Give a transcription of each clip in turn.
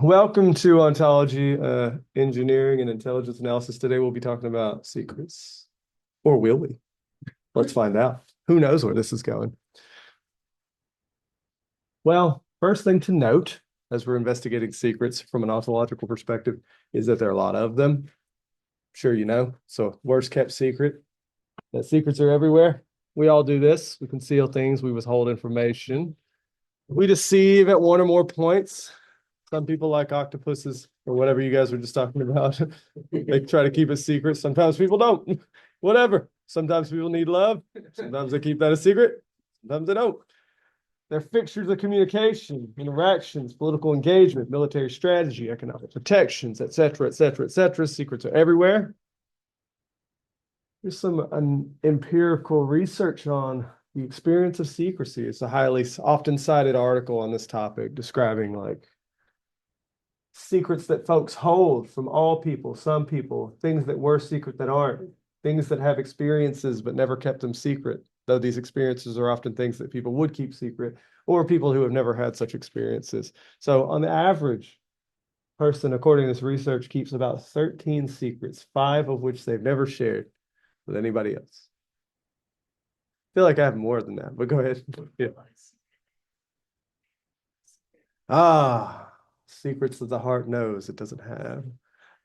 Welcome to Ontology, Engineering and Intelligence Analysis. Today we'll be talking about secrets. Or will we? Let's find out. Who knows where this is going? Well, first thing to note, as we're investigating secrets from an ontological perspective, is that there are a lot of them. I'm sure you know. So worst kept secret, that secrets are everywhere. We all do this. We conceal things. We withhold information. We deceive at one or more points. Some people like octopuses or whatever you guys were just talking about. They try to keep it secret. Sometimes people don't. Whatever. Sometimes people need love. Sometimes they keep that a secret. Sometimes they don't. They're fixtures of communication, interactions, political engagement, military strategy, economic protections, etc., etc., etc. Secrets are everywhere. Here's some empirical research on the experience of secrecy. It's a highly often cited article on this topic describing like secrets that folks hold from all people, some people, things that were secret that aren't, things that have experiences but never kept them secret, though these experiences are often things that people would keep secret, or people who have never had such experiences. So on the average, person, according to this research, keeps about 13 secrets, 5 of which they've never shared with anybody else. I feel like I have more than that, but go ahead. Yeah. Secrets that the heart knows it doesn't have.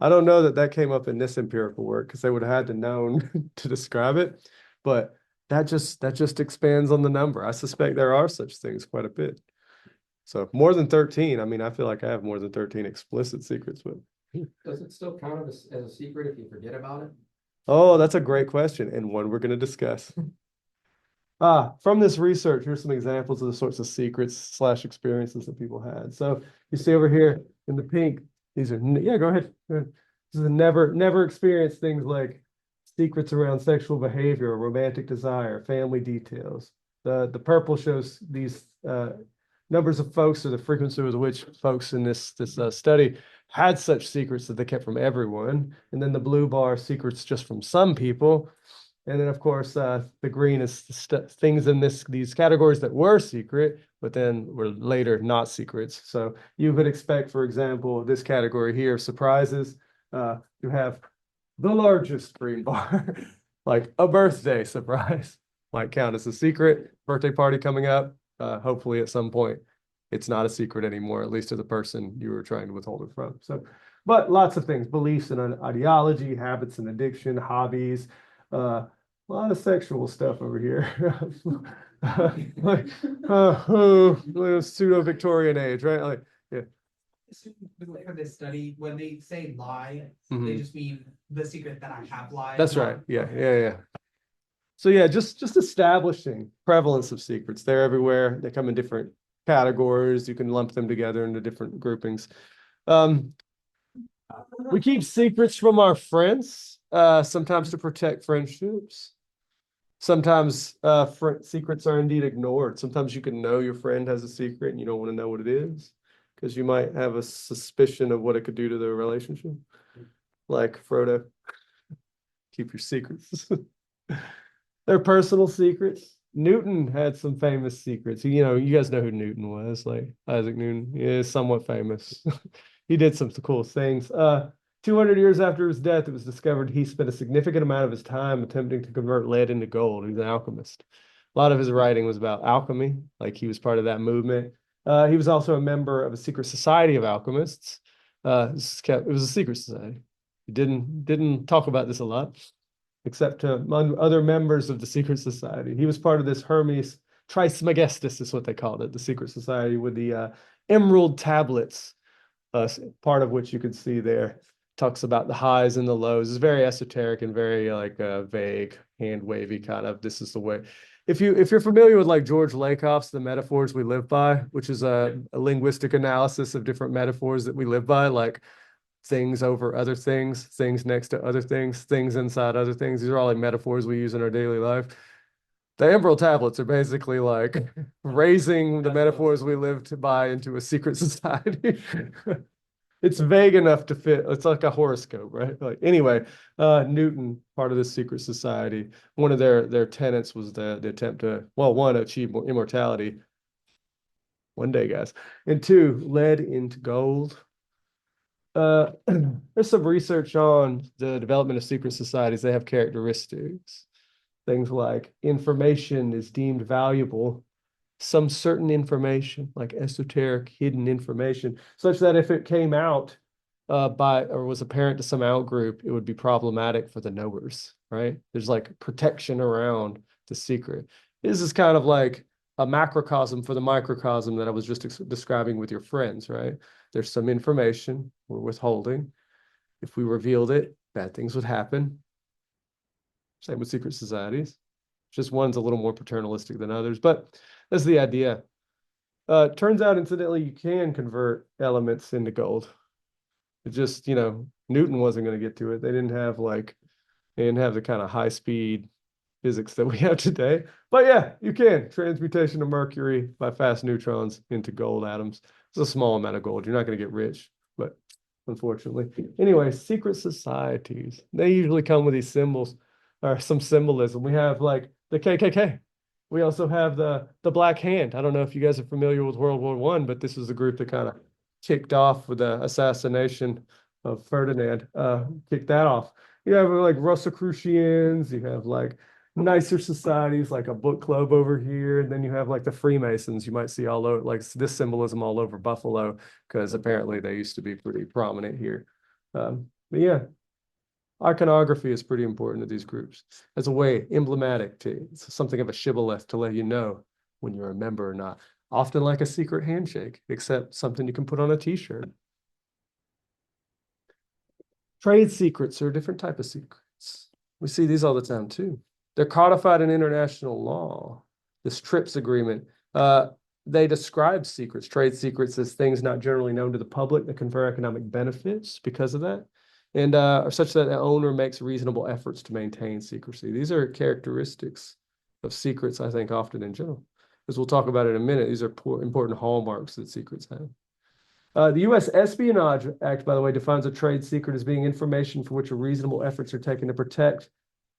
I don't know that that came up in this empirical work because they would have had to known to describe it, but that just expands on the number. I suspect there are such things quite a bit. So more than 13. I mean, I feel like I have more than 13 explicit secrets, but Does it still count as a secret if you forget about it? oh, that's a great question, and one we're going to discuss. From this research, here's some examples of the sorts of secrets / experiences that people had. So you see over here in the pink, these are, yeah, go ahead. This is a never experienced things like secrets around sexual behavior, romantic desire, family details. The purple shows these numbers of folks or the frequency with which folks in this study had such secrets that they kept from everyone. And then the blue bar, secrets just from some people. And then, of course, the green is things in these categories that were secret, but then were later not secrets. So you could expect, for example, this category here, surprises, you have the largest green bar, like a birthday surprise, might count as a secret. Birthday party coming up, hopefully at some point, it's not a secret anymore, at least to the person you were trying to withhold it from. So, but lots of things, beliefs and ideology, habits and addiction, hobbies, a lot of sexual stuff over here. Like pseudo-Victorian age, right? Like, yeah. For this study, when they say lie, they just mean the secret that I have lied. That's right. Yeah. So yeah, just establishing prevalence of secrets. They're everywhere. They come in different categories. You can lump them together into different groupings. We keep secrets from our friends, sometimes to protect friendships. Sometimes secrets are indeed ignored. Sometimes you can know your friend has a secret and you don't want to know what it is because you might have a suspicion of what it could do to the relationship. Like Frodo, keep your secrets. They're personal secrets. Newton had some famous secrets. You know, you guys know who Newton was, like Isaac Newton. He is somewhat famous. He did some cool things. 200 years after his death, it was discovered he spent a significant amount of his time attempting to convert lead into gold. He's an alchemist. A lot of his writing was about alchemy, like he was part of that movement. He was also a member of a secret society of alchemists. It was a secret society. He didn't talk about this a lot, except to among other members of the secret society. He was part of this Hermes Trismegistus is what they called it, the secret society with the emerald tablets, part of which you can see there. Talks about the highs and the lows. It's very esoteric and very like vague, hand wavy kind of. This is the way. If you're familiar with like George Lakoff's The Metaphors We Live By, which is a linguistic analysis of different metaphors that we live by, like things over other things, things next to other things inside other things. These are all like metaphors we use in our daily life. The Emerald Tablets are basically like raising the metaphors we lived by into a secret society. It's vague enough to fit. It's like a horoscope, right? Like anyway, Newton, part of this secret society, one of their tenets was the attempt to, well, one, achieve immortality. One day, guys. And two, lead into gold. there's some research on the development of secret societies. They have characteristics. Things like information is deemed valuable, some certain information, like esoteric hidden information, such that if it came out or was apparent to some out group, it would be problematic for the knowers, right? There's like protection around the secret. This is kind of like a macrocosm for the microcosm that I was just describing with your friends, right? There's some information we're withholding. If we revealed it, bad things would happen. Same with secret societies. Just one's a little more paternalistic than others, but that's the idea. Turns out, incidentally, you can convert elements into gold. It just, Newton wasn't going to get to it. They didn't have the kind of high speed physics that we have today. But yeah, you can. Transmutation of mercury by fast neutrons into gold atoms. It's a small amount of gold. You're not going to get rich, but unfortunately. Anyway, secret societies. They usually come with these symbols or some symbolism. We have like the KKK. We also have the Black Hand. I don't know if you guys are familiar with World War I, but this is the group that kind of kicked off with the assassination of Ferdinand, kicked that off. You have like Rosicrucians, you have like nicer societies like a book club over here, and then you have like the Freemasons. You might see all over like this symbolism all over Buffalo because apparently they used to be pretty prominent here. But yeah, iconography is pretty important to these groups as a way emblematic to it's something of a shibboleth to let you know when you're a member or not. Often like a secret handshake, except something you can put on a t-shirt. Trade secrets are a different type of secrets. We see these all the time too. They're codified in international law. This TRIPS agreement, they describe secrets, trade secrets, as things not generally known to the public that confer economic benefits because of that, and are such that the owner makes reasonable efforts to maintain secrecy. These are characteristics of secrets, I think, often in general. As we'll talk about in a minute, these are important hallmarks that secrets have. The U.S. Espionage Act, by the way, defines a trade secret as being information for which reasonable efforts are taken to protect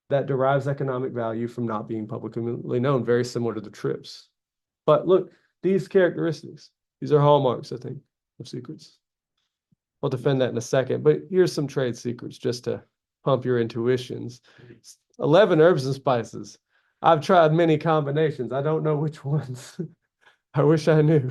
that derives economic value from not being publicly known, very similar to the TRIPS. But look, these characteristics, these are hallmarks, I think, of secrets. I'll defend that in a second, but here's some trade secrets just to pump your intuitions. 11 herbs and spices. I've tried many combinations. I don't know which ones. I wish I knew.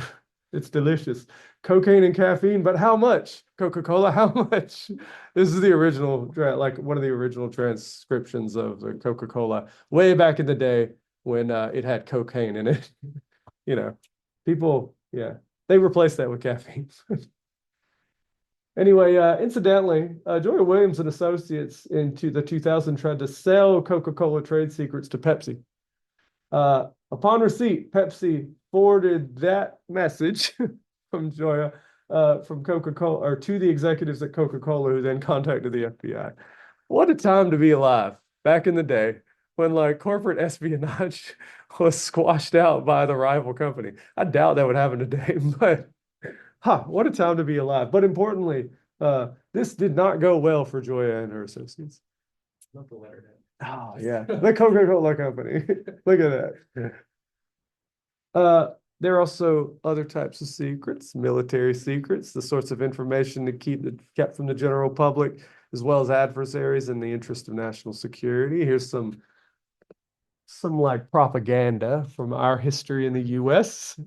It's delicious. Cocaine and caffeine, but how much? Coca-Cola, how much? This is the original, like one of the original transcriptions of the Coca-Cola way back in the day when it had cocaine in it. People, yeah, they replaced that with caffeine. Anyway, incidentally, Joy Williams and Associates into the 2000 tried to sell Coca-Cola trade secrets to Pepsi. Upon receipt, Pepsi forwarded that message from Joya from Coca-Cola or to the executives at Coca-Cola, who then contacted the FBI. What a time to be alive back in the day when like corporate espionage was squashed out by the rival company. I doubt that would happen today, but what a time to be alive. But importantly, this did not go well for Joya and her associates. Not the letterhead. Oh, yeah. The Coca-Cola company. Look at that. There are also other types of secrets, military secrets, the sorts of information to kept from the general public, as well as adversaries in the interest of national security. Here's some like propaganda from our history in the US.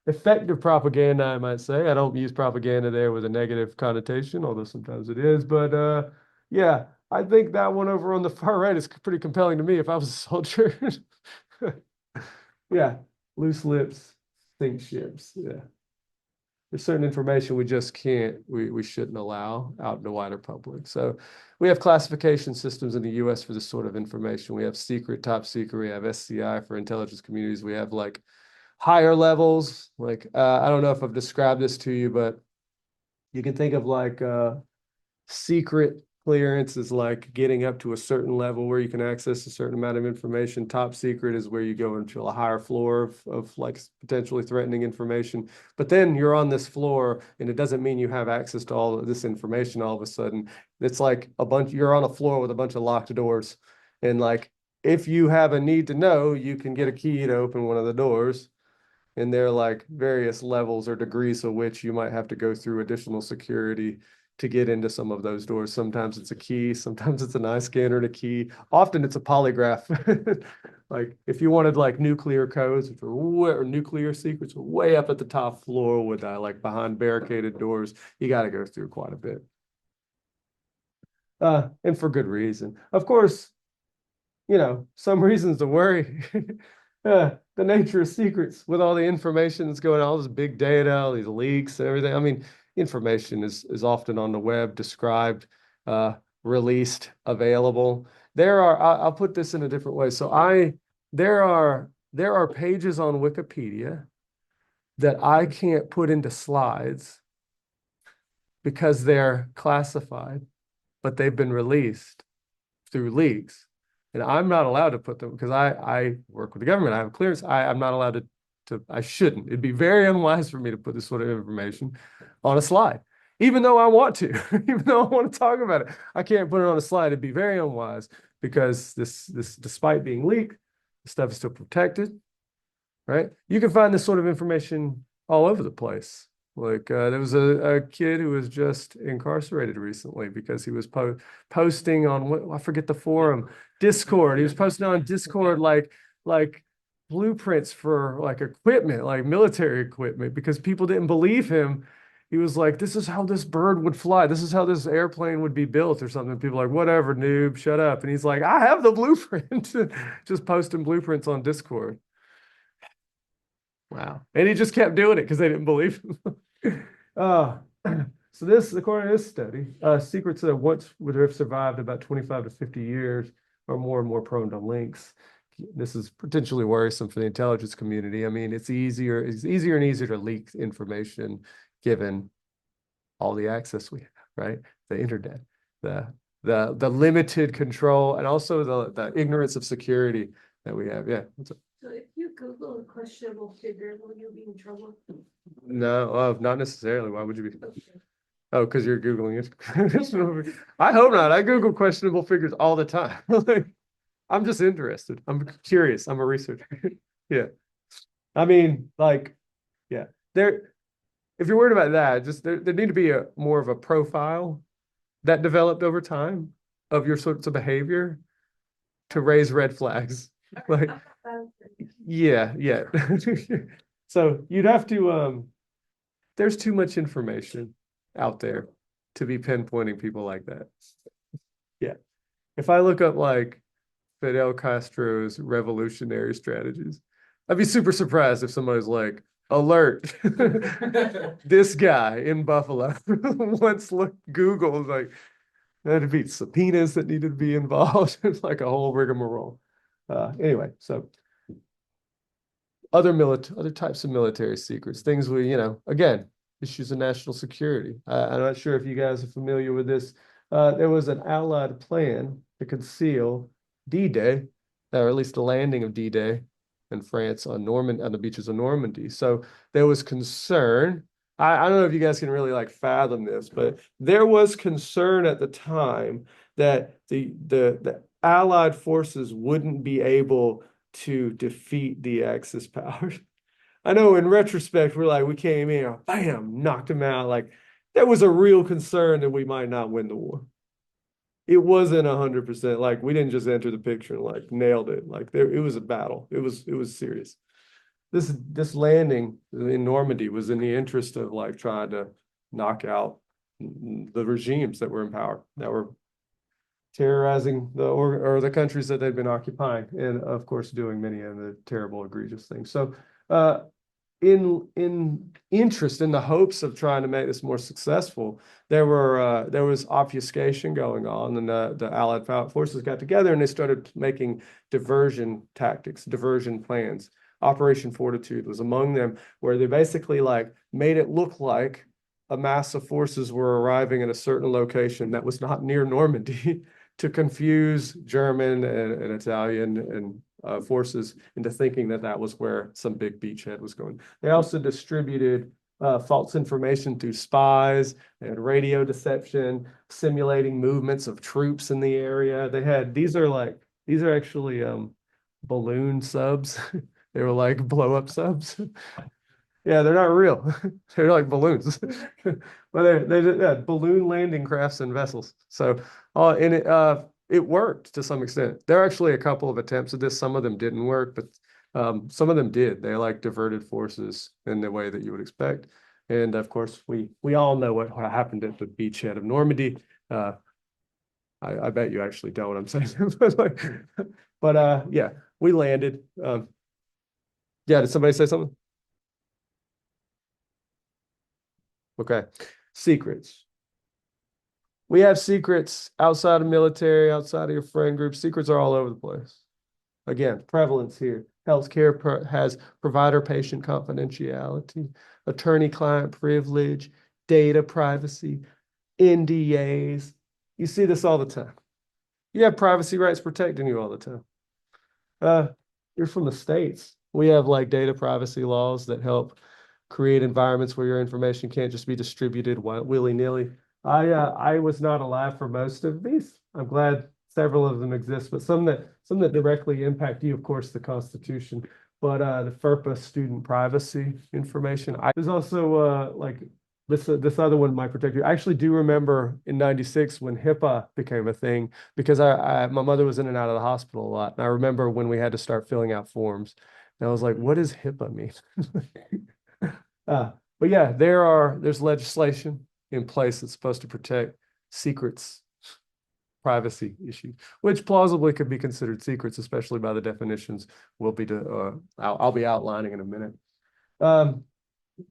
Effective propaganda, I might say. I don't use propaganda there with a negative connotation, although sometimes it is. But yeah, I think that one over on the far right is pretty compelling to me if I was a soldier. Yeah, loose lips, sink ships. Yeah. There's certain information we just can't, we shouldn't allow out in the wider public. So we have classification systems in the US for this sort of information. We have secret, top secret, we have SCI for intelligence communities. We have like higher levels. Like, I don't know if I've described this to you, but you can think of like secret clearance is like getting up to a certain level where you can access a certain amount of information. Top secret is where you go into a higher floor of like potentially threatening information. But then you're on this floor and it doesn't mean you have access to all of this information all of a sudden. It's like you're on a floor with a bunch of locked doors. And like, if you have a need to know, you can get a key to open one of the doors. And there are like various levels or degrees of which you might have to go through additional security to get into some of those doors. Sometimes it's a key, sometimes it's an eye scanner and a key. Often it's a polygraph. Like if you wanted like nuclear codes or nuclear secrets way up at the top floor with like behind barricaded doors, you got to go through quite a bit. And for good reason. Of course, you know, some reasons to worry. The nature of secrets with all the information that's going on, all this big data, all these leaks and everything. I mean, information is often on the web, described, released, available. I'll put this in a different way. So there are pages on Wikipedia that I can't put into slides because they're classified, but they've been released through leaks. And I'm not allowed to put them because I work with the government. I have clearance. I'm not allowed I shouldn't. It'd be very unwise for me to put this sort of information on a slide, even though I want to, even though I want to talk about it. I can't put it on a slide. It'd be very unwise because this despite being leaked, the stuff is still protected, right? You can find this sort of information all over the place. Like there was a kid who was just incarcerated recently because he was posting on I forget the forum, Discord. He was posting on Discord like blueprints for like equipment, like military equipment, because people didn't believe him. He was like, "This is how this bird would fly. This is how this airplane would be built," or something. People are like, "Whatever, noob, shut up." And he's like, "I have the blueprint." Just posting blueprints on Discord. Wow. And he just kept doing it because they didn't believe him. So this, according to this study, secrets that once would have survived about 25 to 50 years are more and more prone to links. This is potentially worrisome for the intelligence community. I mean, it's easier and easier to leak information given all the access we have, right? The internet, the limited control, and also the ignorance of security that we have. Yeah. So if you Google a questionable figure, will you be in trouble? No, not necessarily. Why would you be? Okay. Oh, because you're Googling it. I hope not. I Google questionable figures all the time. Like, I'm just interested. I'm curious. I'm a researcher. Yeah. I mean, like, yeah. If you're worried about that, just there need to be more of a profile that developed over time of your sorts of behavior to raise red flags. Like, yeah. So you'd have to there's too much information out there to be pinpointing people like that. Yeah. If I look up like Fidel Castro's revolutionary strategies, I'd be super surprised if somebody's like, alert, this guy in Buffalo once Googled, like, that'd be subpoenas that needed to be involved. It's like a whole rigmarole. Anyway, so other types of military secrets, things we, again, issues of national security. I'm not sure if you guys are familiar with this. There was an Allied plan to conceal D-Day, or at least the landing of D-Day in France on the beaches of Normandy. So there was concern. I don't know if you guys can really like fathom this, but there was concern at the time that the Allied forces wouldn't be able to defeat the Axis powers. I know in retrospect, we're like, we came in, bam, knocked them out. Like there was a real concern that we might not win the war. It wasn't 100%. Like we didn't just enter the picture and like nailed it. Like it was a battle. It was serious. This landing in Normandy was in the interest of like trying to knock out the regimes that were in power, that were terrorizing the countries that they'd been occupying, and of course doing many of the terrible, egregious things. So in interest, in the hopes of trying to make this more successful, there was obfuscation going on, and the Allied forces got together and they started making diversion tactics, diversion plans. Operation Fortitude was among them, where they basically like made it look like a mass of forces were arriving at a certain location that was not near Normandy to confuse German and Italian and forces into thinking that was where some big beachhead was going. They also distributed false information through spies and radio deception, simulating movements of troops in the area. These are actually balloon subs. They were like blow up subs. Yeah, they're not real. They're like balloons. But yeah, balloon landing crafts and vessels. So and it worked to some extent. There are actually a couple of attempts at this. Some of them didn't work, but some of them did. They like diverted forces in the way that you would expect. And of course, we all know what happened at the beachhead of Normandy. I bet you actually don't. I'm saying, but yeah, we landed. Yeah, did somebody say something? Okay, secrets. We have secrets outside of military, outside of your friend group. Secrets are all over the place. Again, prevalence here. Healthcare has provider-patient confidentiality, attorney-client privilege, data privacy, NDAs. You see this all the time. You have privacy rights protecting you all the time. You're from the States. We have like data privacy laws that help create environments where your information can't just be distributed willy-nilly. I was not alive for most of these. I'm glad several of them exist, but some that directly impact you, of course, the Constitution. But the FERPA student privacy information. There's also like this other one might protect you. I actually do remember in '96 when HIPAA became a thing because my mother was in and out of the hospital a lot. And I remember when we had to start filling out forms. And I was like, what does HIPAA mean? But yeah, there's legislation in place that's supposed to protect secrets, privacy issues, which plausibly could be considered secrets, especially by the definitions I'll be outlining in a minute.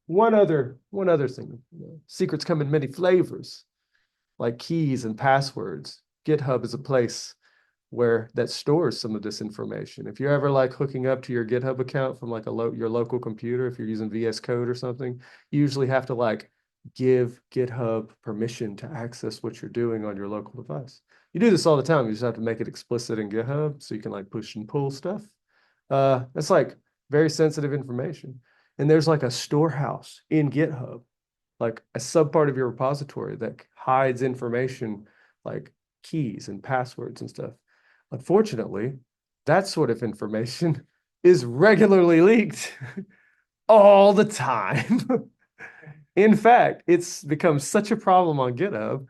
One other thing, secrets come in many flavors, like keys and passwords. GitHub is a place where that stores some of this information. If you're ever like hooking up to your GitHub account from like your local computer, if you're using VS Code or something, you usually have to like give GitHub permission to access what you're doing on your local device. You do this all the time. You just have to make it explicit in GitHub so you can like push and pull stuff. That's like very sensitive information. And there's like a storehouse in GitHub, like a subpart of your repository that hides information like keys and passwords and stuff. Unfortunately, that sort of information is regularly leaked all the time. In fact, it's become such a problem on GitHub.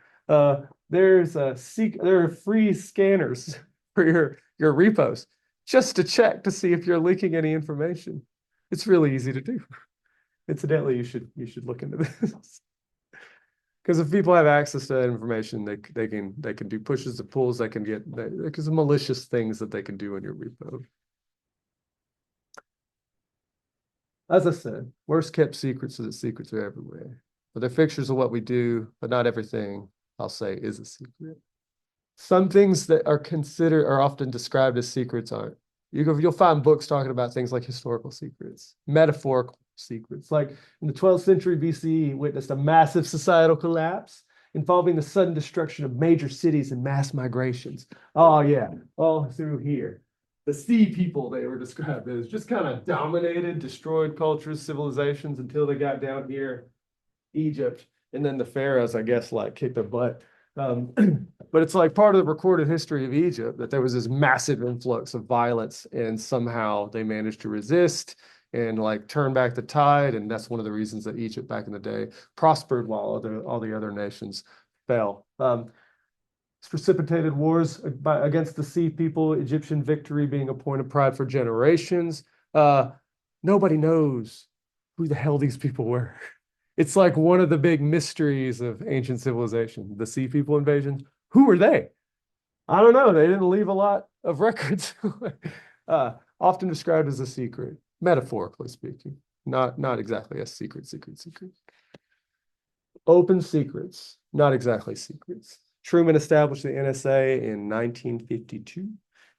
There are free scanners for your repos just to check to see if you're leaking any information. It's really easy to do. Incidentally, you should look into this. Because if people have access to that information, they can do pushes and pulls. They can get because of malicious things that they can do in your repo. As I said, worst kept secrets is that secrets are everywhere. But they're fixtures of what we do, but not everything, I'll say, is a secret. Some things that are often described as secrets aren't. You'll find books talking about things like historical secrets, metaphorical secrets. Like in the 12th century BCE, witnessed a massive societal collapse involving the sudden destruction of major cities and mass migrations. Oh yeah, all through here. The sea people, they were described as, just kind of dominated, destroyed cultures, civilizations until they got down here, Egypt, and then the pharaohs, I guess, like kicked their butt. But it's like part of the recorded history of Egypt that there was this massive influx of violence, and somehow they managed to resist and like turn back the tide. And that's one of the reasons that Egypt back in the day prospered while all the other nations fell. It's precipitated wars against the sea people, Egyptian victory being a point of pride for generations. Nobody knows who the hell these people were. It's like one of the big mysteries of ancient civilization, the sea people invasions. Who were they? I don't know. They didn't leave a lot of records. Often described as a secret, metaphorically speaking, not exactly a secret. Open secrets, not exactly secrets. Truman established the NSA in 1952.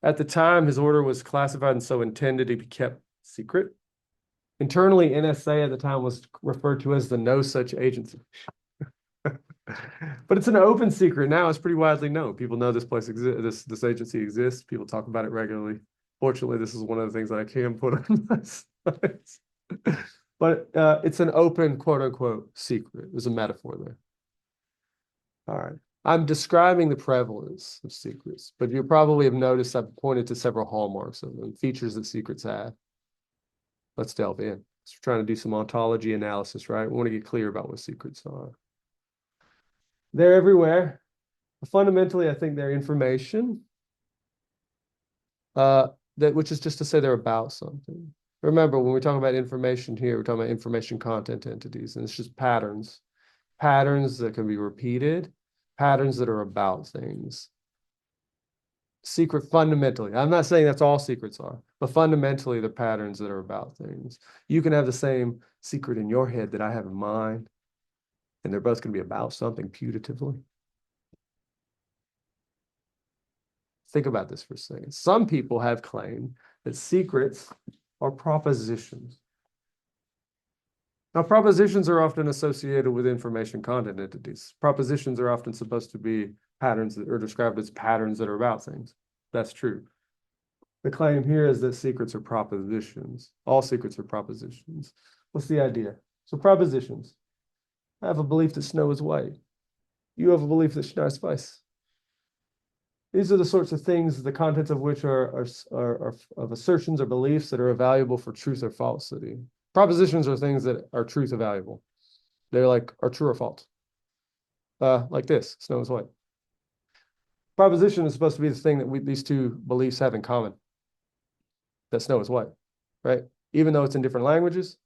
At the time, his order was classified and so intended to be kept secret. Internally, NSA at the time was referred to as the No Such Agency. But it's an open secret now. It's pretty widely known. People know this place exists. This agency exists. People talk about it regularly. Fortunately, this is one of the things that I can put on my slides. But it's an open, quote unquote, secret. There's a metaphor there. All right. I'm describing the prevalence of secrets, but you probably have noticed I've pointed to several hallmarks of them, features that secrets have. Let's delve in. So we're trying to do some ontology analysis, right? We want to get clear about what secrets are. They're everywhere. Fundamentally, I think they're information. Which is just to say they're about something. Remember, when we talk about information here, we're talking about information content entities, and it's just patterns. Patterns that can be repeated, patterns that are about things. Secret fundamentally, I'm not saying that's all secrets are, but fundamentally the patterns that are about things. You can have the same secret in your head that I have in mine, and they're both going to be about something putatively. Think about this for a second. Some people have claimed that secrets are propositions. Now, propositions are often associated with information content entities. Propositions are often supposed to be patterns that are described as patterns that are about things. That's true. The claim here is that secrets are propositions. All secrets are propositions. What's the idea? So propositions. I have a belief that snow is white. You have a belief that snow is spice. These are the sorts of things, the contents of which are of assertions or beliefs that are valuable for truth or falsity. Propositions are things that are truth or valuable. They're like, are true or false. Like this, snow is white. Proposition is supposed to be the thing that these two beliefs have in common. That snow is white, right? Even though it's in different languages,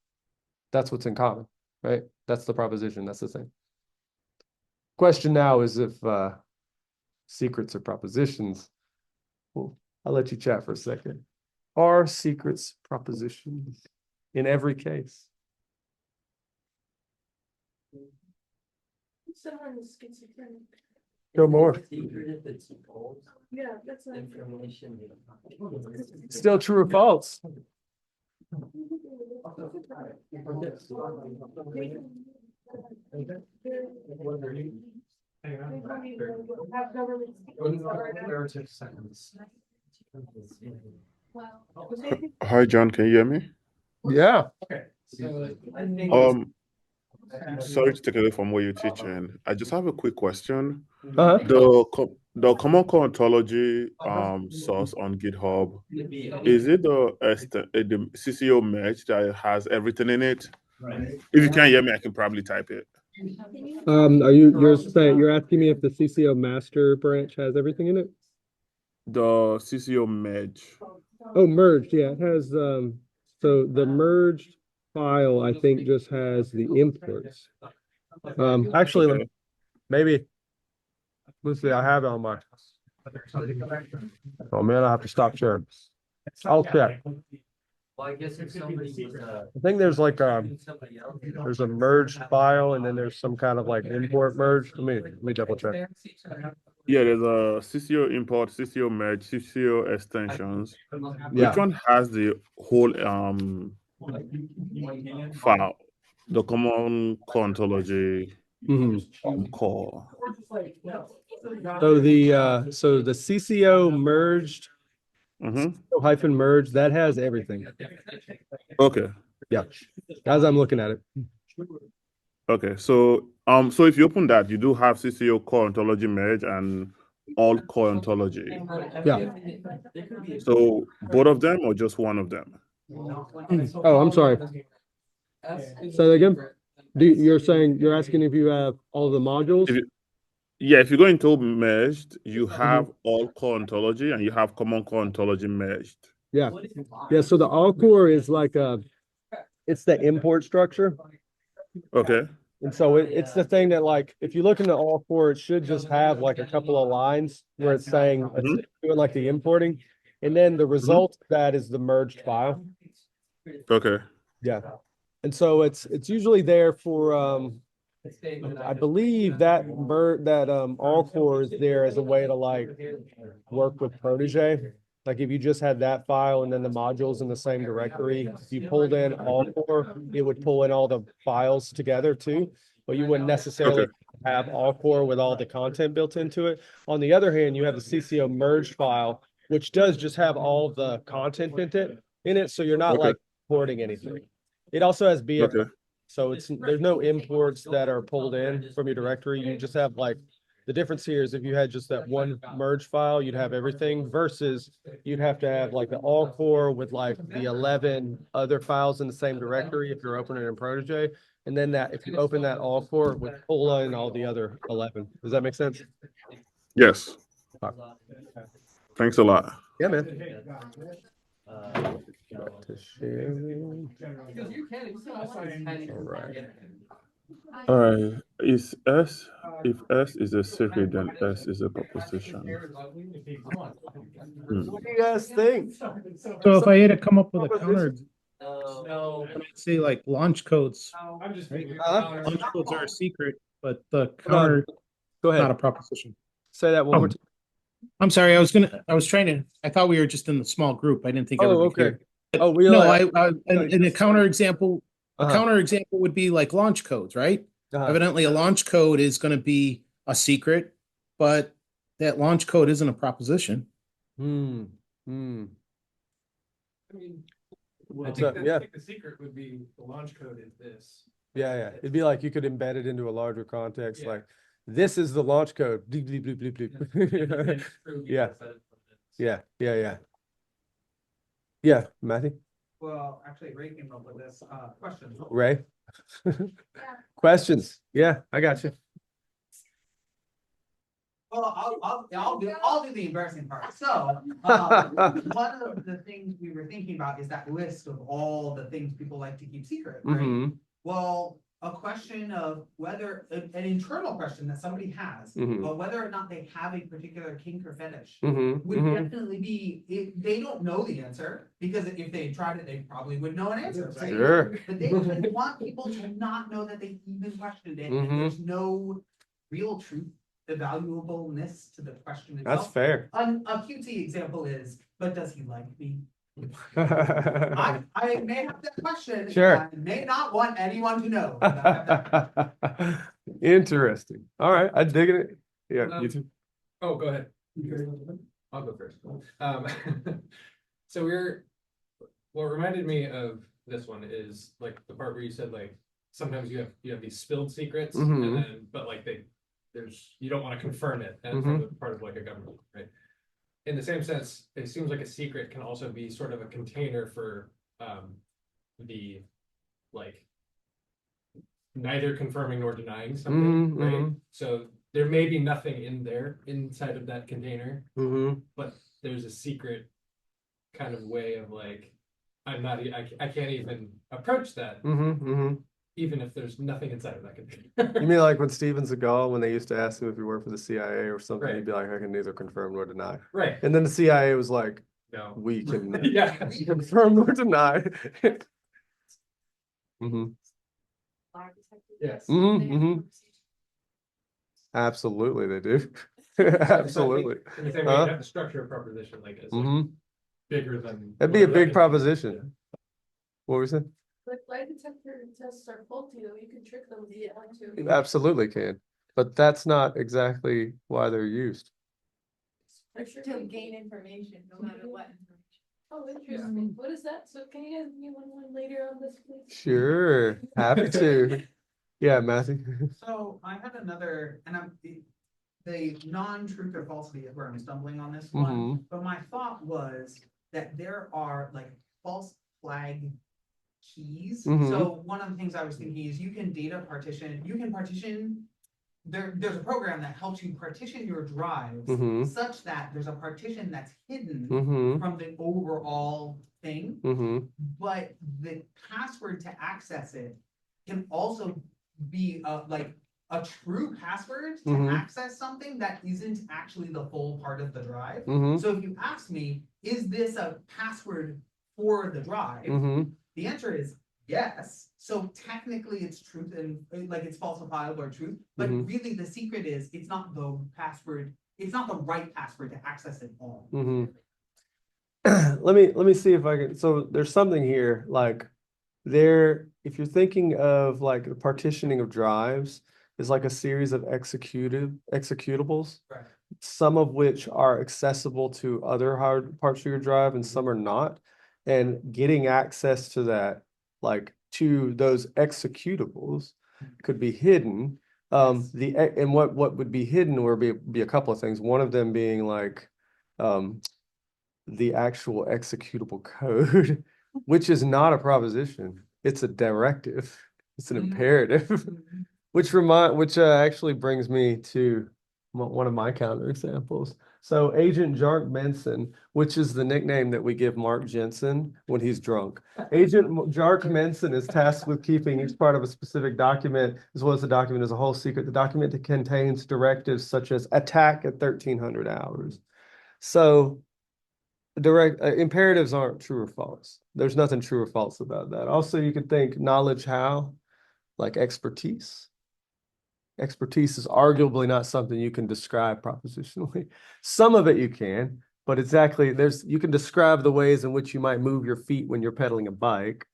that's what's in common, right? That's the proposition, that's the thing. Question now is if secrets are propositions. Well, I'll let you chat for a second. Are secrets propositions in every case? Someone is schizophrenic. Go more. Yeah, that's like. Still true or false? Have government. Hi, John, can you hear me? Yeah. Sorry to take away from what you're teaching. I just have a quick question. Uh-huh. The common core ontology source on GitHub, is it the CCO merge that has everything in it? If you can't hear me, I can probably type it. You're asking me if the CCO master branch has everything in it? The CCO merge. Oh, merged, yeah, it has so the merged file, I think, just has the imports. Actually, Okay. maybe let's see, I have it on my. Oh man, I have to stop sharing. I'll check. Well, I guess if somebody was, I think there's like there's a merged file and then there's some kind of like import merge. Let me double check. Yeah, there's a CCO import, CCO merge, CCO extensions. Yeah. Which one has the whole file? The common core ontology core. So the CCO merged hyphen merge that has everything. Okay. Yeah. As I'm looking at it. Okay. So so if you open that, you do have CCO core ontology merge and all core ontology. Yeah. So both of them or just one of them? Oh, I'm sorry. Say that again. You're asking if you have all the modules? If you go into merged, you have all core ontology and you have common core ontology merged. Yeah. Yeah. So the all core is like it's the import structure. Okay. And so it's the thing that, like, if you look into all core, it should just have like a couple of lines where it's saying it's doing like the importing. And then the result of that is the merged file. Okay. Yeah. And so it's usually there for I believe that all core is there as a way to like work with Protege. Like if you just had that file and then the modules in the same directory, if you pulled in all core, it would pull in all the files together too. But you wouldn't necessarily have all core with all the content built into it. On the other hand, you have the CCO merged file, which does just have all the content in it. So you're not like importing anything. It also has BF. So there's no imports that are pulled in from your directory. You just have like The difference here is if you had just that one merge file, you'd have everything versus you'd have to have like the all core with like the 11 other files in the same directory if you're opening in Protege. And then that if you open that all core with Cola and all the other 11. Does that make sense? Yes. Thanks a lot. Yeah, man. Because you can, it's not All right. All right. Is S, if S is a secret, then S is a proposition. What do you guys think? So if I had to come up with a counter, No. I'd say like launch codes. I'm just. Launch codes are a secret, but the Hold on. counter Go not ahead. a proposition. Say that one more time. I'm sorry, I thought we were just in the small group. I didn't think Oh, everybody okay. cared. Oh, we No, like, in a counterexample, Uh-huh. counterexample would be like launch codes, right? uh-huh. Evidently, a launch code is going to be a secret, but that launch code isn't a proposition. Hmm. I mean, What's up? Yeah. the secret would be the launch code is this. Yeah. It'd be like you could embed it into a larger context. Yeah. Like this is the launch code. Bleep, bleep, bleep, bleep, bleep. Yeah. Yeah. Yeah, Matthew? Well, actually, Ray came up with this question. Ray? Questions? Yeah, I got you. Well, I'll do the embarrassing part. So, one of the things we were thinking about is that list of all the things people like to keep secret, right? Mhm. Well, a question of whether, an internal question that somebody has, Mhm. of whether or not they have a particular kink or fetish Mhm. would Mhm. definitely be, if they don't know the answer, because if they tried it, they probably would know an answer, right? Sure. But they would want people to not know that they even questioned it, and there's no real truth, evaluableness to the question That's itself. fair. A cutesy example is, but does he like me? I may have that question. Sure. I may not want anyone to know. but I have that. Interesting. All right, I dig it. Yeah, you too. Oh, go ahead. I'll go first. So what reminded me of this one is like the part where you said like sometimes you have these spilled secrets Mhm. and then but like you don't want to confirm it and from the part of like a government, right? In the same sense, it seems like a secret can also be sort of a container for the like neither confirming nor denying something, Mhm, right? mhm. So there may be nothing in there inside of that container, Mm-hmm. but there's a secret kind of way of like I can't even approach that even if there's nothing inside of that container. You mean like when Steven Seagal, when they used to ask him if he worked for the CIA or something, Right. he'd be like, I can neither confirm nor deny. Right. And then the CIA was like, No. we can Yeah. confirm nor deny. Mm-hmm. Yes. Mm-hmm. Absolutely, they do. Absolutely. In the same way, you have the structure of proposition like it's like Mm-hmm. bigger than. That'd be a whatever that big is. proposition. What were you saying? But lie detector tests are faulty, though. You can trick them if you want to. Absolutely can. But that's not exactly why they're used. To gain information, no matter what information. Oh, interesting. What is that? So can you guys give me one later on this, please? Sure. Happy to. Yeah, Matthew. So I had another, and the non-truth or falsity is where I'm stumbling on this one. Mhm. But my thought was that there are like false flag keys. Mhm. So one of the things I was thinking is you can partition. There's a program that helps you partition your drives Mhm. such that there's a partition that's hidden Mm-hmm. from the overall thing. Mm-hmm. But the password to access it can also be like a true password to Mhm. access something that isn't actually the full part of the drive. Mm-hmm. So if you ask me, is this a password for the drive? Mm-hmm. The answer is yes. So technically it's truth and like it's falsifiable or truth, but Mhm. really the secret is it's not the password, it's not the right password to access it all. Mm-hmm. Let me see if I can. So there's something here like if you're thinking of like the partitioning of drives is like a series of executables, Right. some of which are accessible to other hard parts of your drive and some are not. And getting access to that, like to those executables could be hidden, Yes. And what would be hidden would be a couple of things. One of them being like the actual executable code, which is not a proposition. It's a directive. It's an imperative. Which actually brings me to one of my counterexamples. So Agent Jark Menson, which is the nickname that we give Mark Jensen when he's drunk. Agent Jark Menson is tasked with keeping each part of a specific document, as well as the document as a whole secret. The document contains directives such as attack at 1300 hours. So imperatives aren't true or false. There's nothing true or false about that. Also, you could think knowledge how, like expertise. Expertise is arguably not something you can describe propositionally. Some of it you can, but exactly you can describe the ways in which you might move your feet when you're pedaling a bike,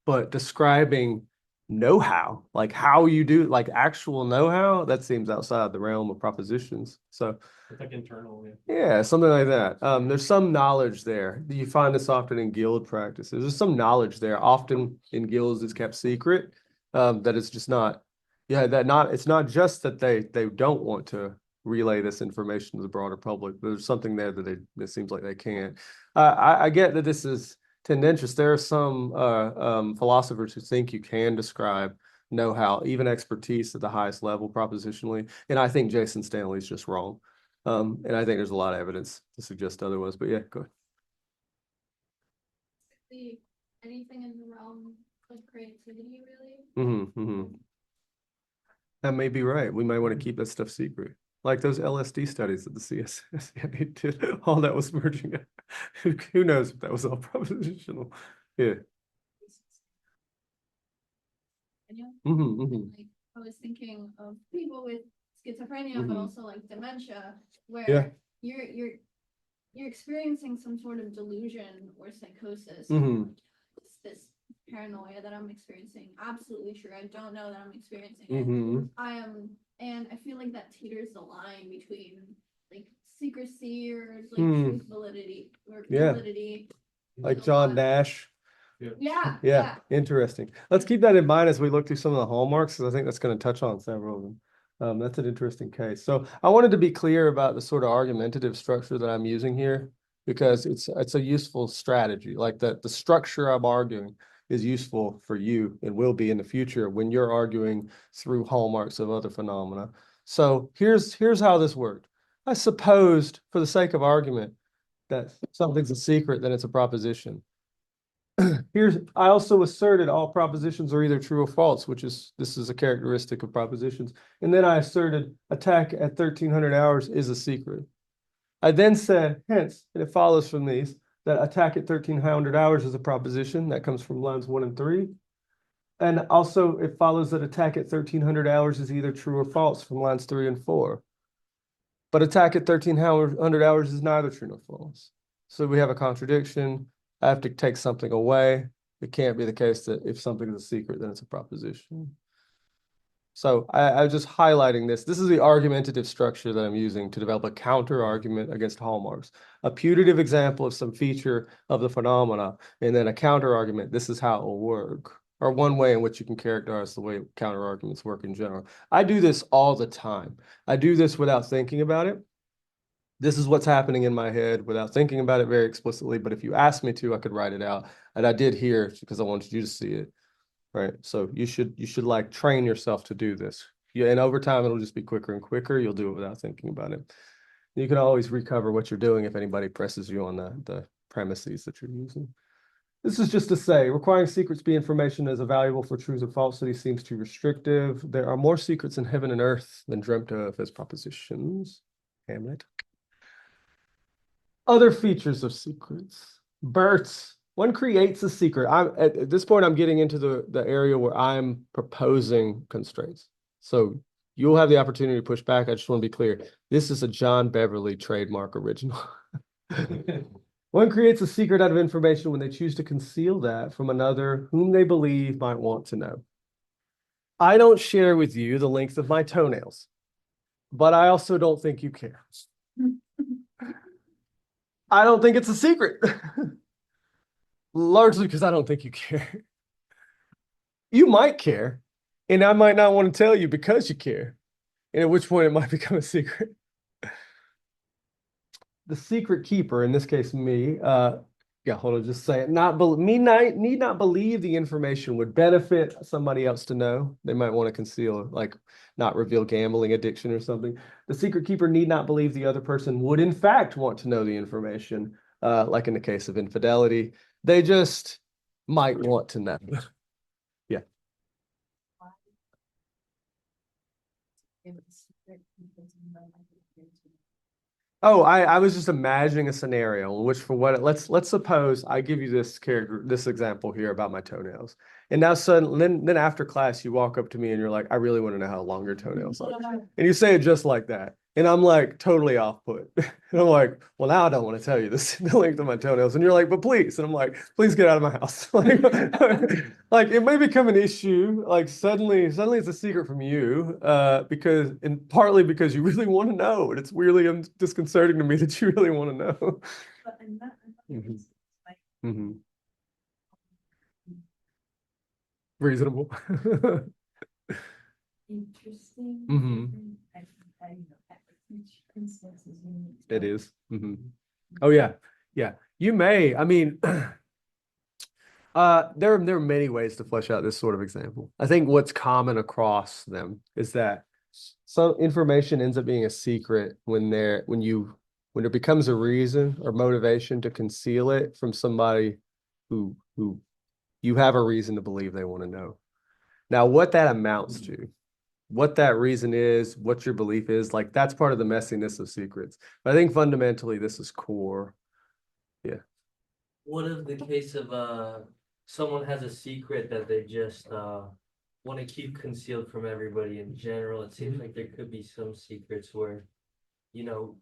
but describing know-how, like how you do, like actual know-how, that seems outside the realm of propositions. So It's like internal. yeah, something like that. There's some knowledge there. You find this often in guild practices. There's some knowledge there. Often in guilds, it's kept secret. That it's just not. Yeah, it's not just that they don't want to relay this information to the broader public. There's something there that it seems like they can't. I get that this is tendentious. There are some philosophers who think you can describe know-how, even expertise at the highest level propositionally, and I think Jason Stanley's just wrong. And I think there's a lot of evidence to suggest otherwise, but yeah, go ahead. Anything in the realm of creativity, really? That may be right. We might want to keep that stuff secret. Like those LSD studies that the CSS did, all that was merging. Who knows if that was all propositional? Yeah. Like, I was thinking of people with schizophrenia, but also like dementia, where you're experiencing some sort of delusion or psychosis. It's this paranoia that I'm experiencing. Absolutely true. I don't know that I'm experiencing it. And I feel like that teeters the line between like secrecy or like truth validity or validity. Like John Nash. Yeah. Interesting. Let's keep that in mind as we look through some of the hallmarks, because I think that's going to touch on several of them. That's an interesting case. So I wanted to be clear about the sort of argumentative structure that I'm using here, because it's a useful strategy. Like the structure I'm arguing is useful for you and will be in the future when you're arguing through hallmarks of other phenomena. So here's how this worked. I supposed, for the sake of argument, that something's a secret, then it's a proposition. I also asserted all propositions are either true or false, this is a characteristic of propositions. And then I asserted attack at 1300 hours is a secret. I then said, hence, and it follows from these, that attack at 1300 hours is a proposition. That comes from lines 1 and 3. And also it follows that attack at 1300 hours is either true or false from lines 3 and 4. But attack at 1300 hours is neither true nor false. So we have a contradiction. I have to take something away. It can't be the case that if something is a secret, then it's a proposition. So I was just highlighting this. This is the argumentative structure that I'm using to develop a counter argument against hallmarks. A putative example of some feature of the phenomena, and then a counter argument. This is how it will work, or one way in which you can characterize the way counter arguments work in general. I do this all the time. I do this without thinking about it. This is what's happening in my head without thinking about it very explicitly. But if you asked me to, I could write it out. And I did here because I wanted you to see it. Right. So you should like train yourself to do this. Yeah, and over time it'll just be quicker and quicker. You'll do it without thinking about it. You can always recover what you're doing if anybody presses you on the premises that you're using. This is just to say, requiring secrets be information as valuable for truth or falsity seems too restrictive. There are more secrets in heaven and earth than dreamt of as propositions. Hamlet. Other features of secrets. Berts. One creates a secret. At this point, I'm getting into the area where I'm proposing constraints. So you'll have the opportunity to push back. I just want to be clear. This is a John Beverly trademark original. One creates a secret out of information when they choose to conceal that from another whom they believe might want to know. I don't share with you the length of my toenails, but I also don't think you care. I don't think it's a secret. Largely because I don't think you care. You might care, and I might not want to tell you because you care. and at which point it might become a secret. The secret keeper, in this case, me, yeah, hold on, just say it. Need not believe the information would benefit somebody else to know. They might want to conceal, like not reveal gambling addiction or something. The secret keeper need not believe the other person would in fact want to know the information, like in the case of infidelity. They just might want to know. Yeah. Oh, I was just imagining a scenario in which let's suppose I give you this example here about my toenails. And now suddenly then after class you walk up to me and you're like, I really want to know how long your toenails are. And you say it just like that. And I'm like totally off put. And I'm like, well, now I don't want to tell you this, the length of my toenails. And you're like, but please. And I'm like, please get out of my house. Like it may become an issue. Like suddenly it's a secret from you, and partly because you really want to know. And it's weirdly disconcerting to me that you really want to know. But I'm not Mhm. it's like, Mhm. Reasonable. interesting. Mhm. different, I don't know, each instance is unique. It is. Oh yeah. Yeah. You may, I mean, there are many ways to flesh out this sort of example. I think what's common across them is that some information ends up being a secret when there becomes a reason or motivation to conceal it from somebody who you have a reason to believe they want to know. Now, what that amounts to, what that reason is, what your belief is, like that's part of the messiness of secrets. But I think fundamentally this is core. Yeah. What if the case of someone has a secret that they just want to keep concealed from everybody in general? It seems like there could be some secrets where, you know,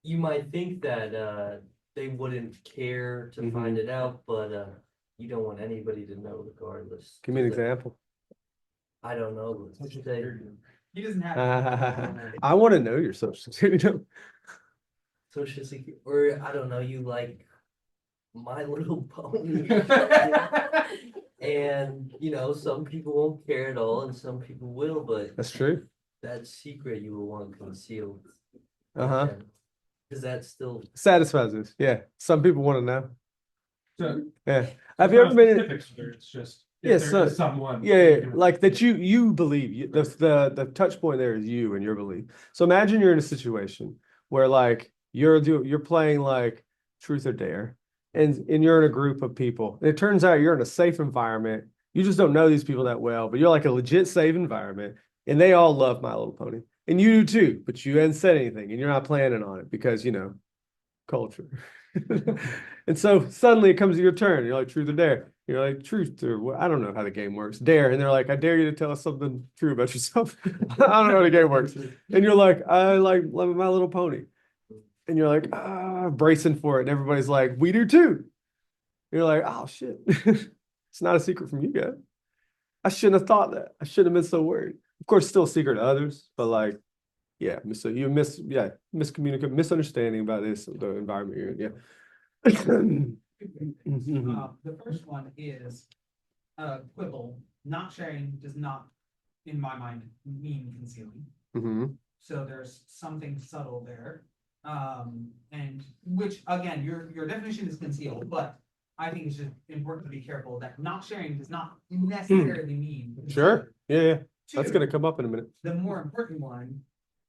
you might think that they wouldn't care to find it out, but you don't want anybody to know regardless. Give me an example. I don't know. Let's say He doesn't have. I want to know your social security. social security, or I don't know, you like My Little Pony. And you know, some people won't care at all and some people will, but That's true. that secret you will want concealed. Uh-huh. Is that still Satisfies us. Yeah. Some people want to know. So. Yeah. Have you ever been Specifics, where it's just. Yeah, If there so- is someone. Yeah, like that you believe. The touch point there is you and your belief. So imagine you're in a situation where like you're playing like truth or dare, and you're in a group of people. And it turns out you're in a safe environment. You just don't know these people that well, but you're like a legit safe environment, and they all love My Little Pony, and you do too. But you haven't said anything, and you're not planning on it because culture. And so suddenly it comes to your turn. You're like truth or dare. You're like truth or what? I don't know how the game works. Dare, and they're like, I dare you to tell us something true about yourself. I don't know how the game works. And you're like, I like love My Little Pony. And you're like, bracing for it. And everybody's like, we do too. You're like, oh shit. It's not a secret from you guys. I shouldn't have thought that. I shouldn't have been so worried. Of course, still a secret to others, but like, yeah, so miscommunicate, misunderstanding about the environment you're in. Yeah. The first one is quibble. Not sharing does not, in my mind, mean concealing. So there's something subtle there. And which again, your definition is concealed, but I think it's just important to be careful that not sharing does not necessarily mean Sure. Yeah. That's Two, gonna come up in a minute. the more important one,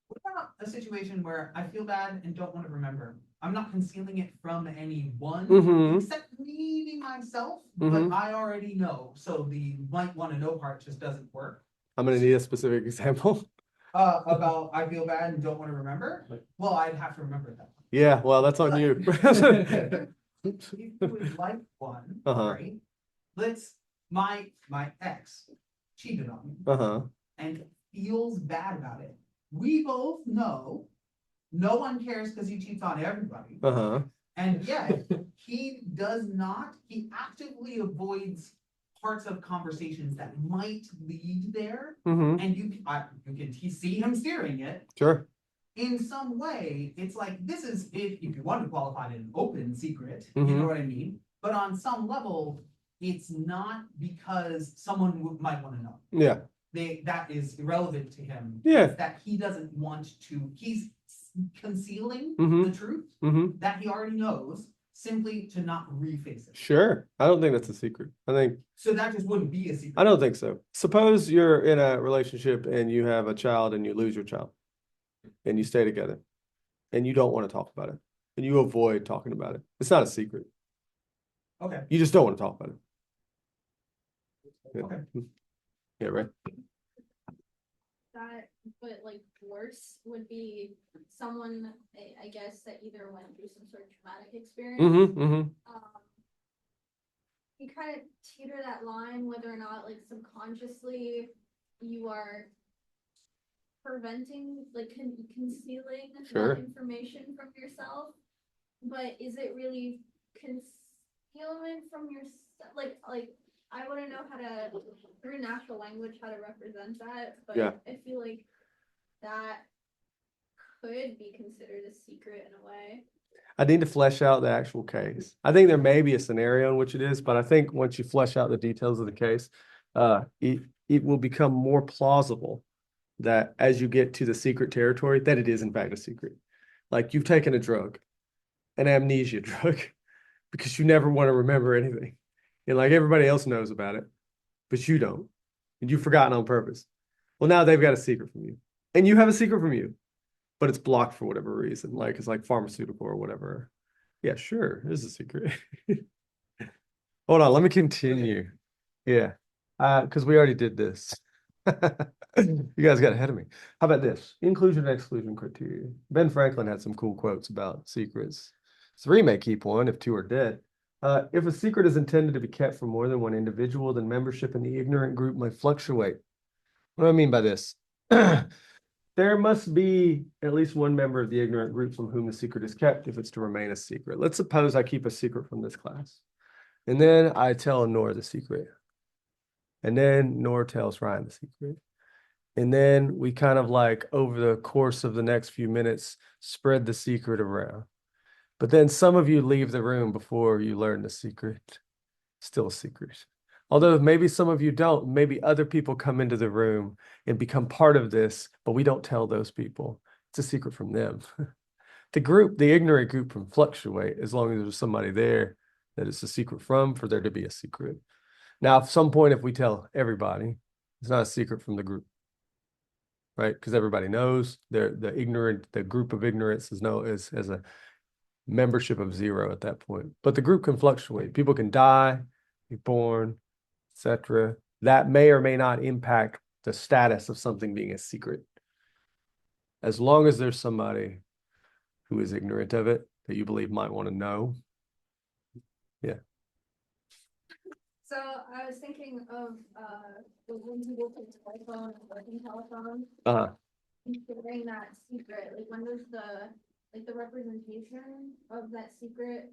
what about a situation where I feel bad and don't want to remember? I'm not concealing it from anyone, except maybe myself, but I already know. So the might want to know part just doesn't work. I'm gonna need a specific example. About I feel bad and don't want to remember. Well, I'd have to remember that. Yeah, well, that's on you. If you would like one, right? My ex cheated on me and feels bad about it. We both know no one cares because he cheats on everybody. And yet he actively avoids parts of conversations that might lead there. And you can see him steering it. Sure. In some way, it's like, this is, if you want to qualify it an open secret, you know what I mean? But on some level, it's not because someone might want to know. Yeah. that is irrelevant to him. Yeah. It's that he doesn't want to, he's concealing Mhm. the truth that he already knows, simply to not reface it. Sure. I don't think that's a secret. I think So that just wouldn't be a secret. I don't think so. Suppose you're in a relationship and you have a child and you lose your child and you stay together and you don't want to talk about it and you avoid talking about it. It's not a secret. Okay. You just don't want to talk about it. Yeah. Okay. Yeah, right. That, but like worse would be someone, I guess, that either went through some sort of traumatic experience. You kind of teeter that line whether or not like subconsciously you are preventing, like concealing Sure. that information from yourself. But is it really concealment from yourself? Like I wouldn't know how to, through natural language, how to represent that, but Yeah. I feel like that could be considered a secret in a way. I need to flesh out the actual case. I think there may be a scenario in which it is, but I think once you flesh out the details of the case, it will become more plausible that as you get to the secret territory, that it is in fact a secret. Like you've taken a drug, an amnesia drug, because you never want to remember anything. And like everybody else knows about it, but you don't. And you've forgotten on purpose. Well, now they've got a secret from you. And you have a secret from you, but it's blocked for whatever reason. Like it's like pharmaceutical or whatever. Yeah, sure. It is a secret. Hold on, let me continue. Yeah. Because we already did this. You guys got ahead of me. How about this? Inclusion and exclusion criteria. Ben Franklin had some cool quotes about secrets. 3 may keep one if 2 are dead. If a secret is intended to be kept from more than one individual, then membership in the ignorant group may fluctuate. What do I mean by this? There must be at least one member of the ignorant group from whom the secret is kept if it's to remain a secret. Let's suppose I keep a secret from this class. And then I tell Nora the secret. And then Nora tells Ryan the secret. And then we kind of like over the course of the next few minutes, spread the secret around. But then some of you leave the room before you learn the secret. Still a secret. Although maybe some of you don't, maybe other people come into the room and become part of this, but we don't tell those people. It's a secret from them. The ignorant group can fluctuate as long as there's somebody there that it's a secret from for there to be a secret. Now, at some point, if we tell everybody, it's not a secret from the group, right? Because everybody knows the group of ignorance is a membership of 0 at that point. But the group can fluctuate. People can die, be born, etc. That may or may not impact the status of something being a secret. As long as there's somebody who is ignorant of it that you believe might want to know. Yeah. So I was thinking of when people take the telephone and working telephone, considering that secret, like when does the representation of that secret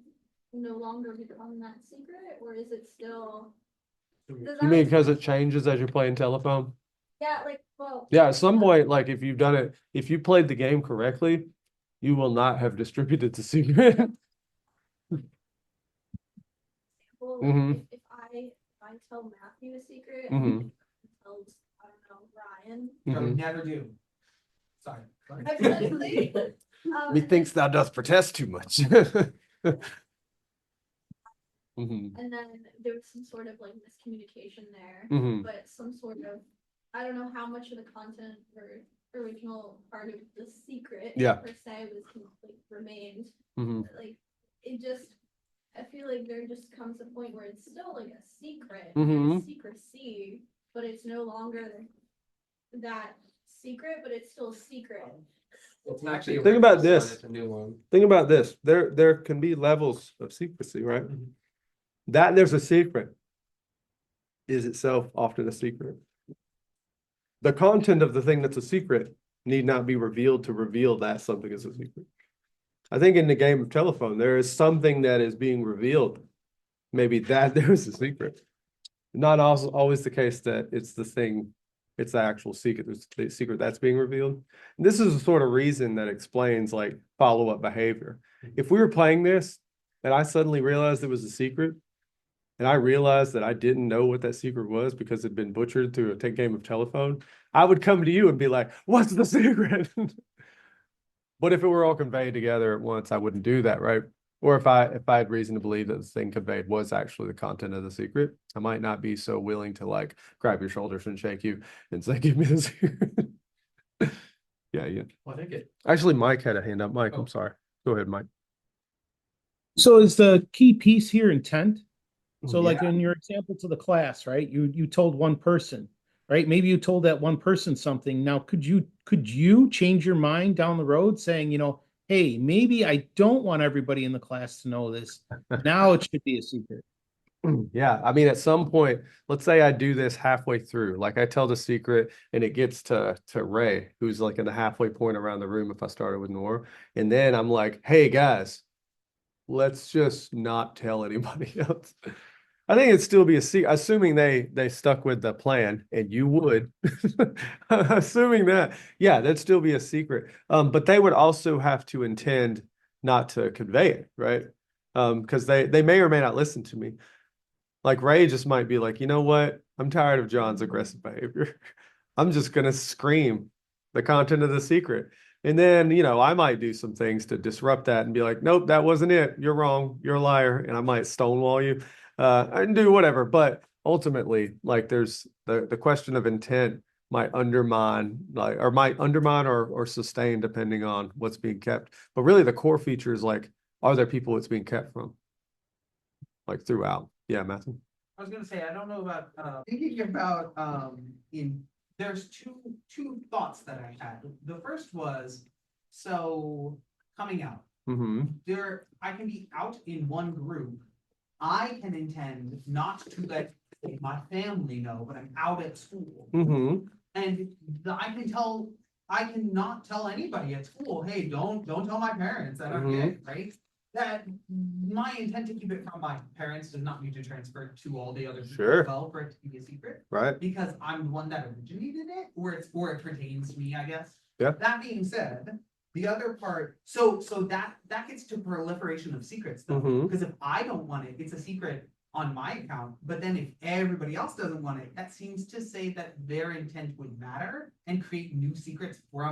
no longer become that secret, or is it still? You mean because it changes as you're playing telephone? Yeah, like, well. Yeah, at some point, like if you played the game correctly, you will not have distributed the secret. Well, Mhm. if I tell Matthew a secret, Mhm. and he tells, I don't know, Ryan. I would Mhm. never do. Sorry. Methinks thou dost protest too much. Mhm. And then there was some sort of like miscommunication there, Mhm. but some sort of, I don't know how much of the content or original part of the secret Yeah. per se was like remained. Mhm. Like it just, I feel like there just comes a point where it's still like a secret, Mhm. it's secrecy, but it's no longer that secret, but it's still a secret. It's actually. Think about this. It's a new one. Think about this. There can be levels of secrecy, right? That there's a secret is itself often a secret. The content of the thing that's a secret need not be revealed to reveal that something is a secret. I think in the game of telephone, there is something that is being revealed. Maybe that there is a secret. Not also always the case that it's the thing, it's the actual secret, there's the secret that's being revealed. And this is the sort of reason that explains like follow-up behavior. If we were playing this and I suddenly realized it was a secret, and I realized that I didn't know what that secret was because it'd been butchered through a game of telephone, I would come to you and be like, what's the secret? But if it were all conveyed together at once, I wouldn't do that, right? Or if I had reason to believe that the thing conveyed was actually the content of the secret, I might not be so willing to like grab your shoulders and shake you and say, give me the secret. Yeah. Well, I think it, Actually, Mike had a hand up. Mike, Oh. I'm sorry. Go ahead, Mike. So is the key piece here intent? So like Yeah. in your example to the class, right? You told one person, right? Maybe you told that one person something. Now, could you change your mind down the road saying, hey, maybe I don't want everybody in the class to know this. Now it should be a secret. Yeah, I mean, at some point, let's say I do this halfway through, like I tell the secret and it gets to Ray, who's like in the halfway point around the room if I started with Nora. And then I'm like, hey guys, let's just not tell anybody else. I think it'd still be a secret, assuming they stuck with the plan, and you would. Assuming that, yeah, that'd still be a secret. But they would also have to intend not to convey it, right? Because they may or may not listen to me. Like Ray just might be like, you know what? I'm tired of John's aggressive behavior. I'm just gonna scream the content of the secret. And then, I might do some things to disrupt that and be like, nope, that wasn't it. You're wrong. You're a liar. And I might stonewall you. And do whatever. But ultimately, like there's the question of intent might undermine or sustain depending on what's being kept. But really the core feature is like, are there people it's being kept from? Like throughout. Yeah, Matthew. I was gonna say, I don't know about, thinking about, there's two thoughts that I had. The first was, so coming out, Mm-hmm. I can be out in one group. I can intend not to let say, my family know, but I'm out at school. Mm-hmm. And I cannot tell anybody at school, hey, don't tell my parents that I'm gay, right? That my intent to keep it from my parents does not need to transfer to all the other people Sure. as well for it to be a secret. Right. Because I'm the one that originated it, or it pertains to me, I guess. Yeah. That being said, the other part, so that gets to proliferation of secrets though. Mhm. Because if I don't want it, it's a secret on my account. But then if everybody else doesn't want it, that seems to say that their intent would matter and create new secrets for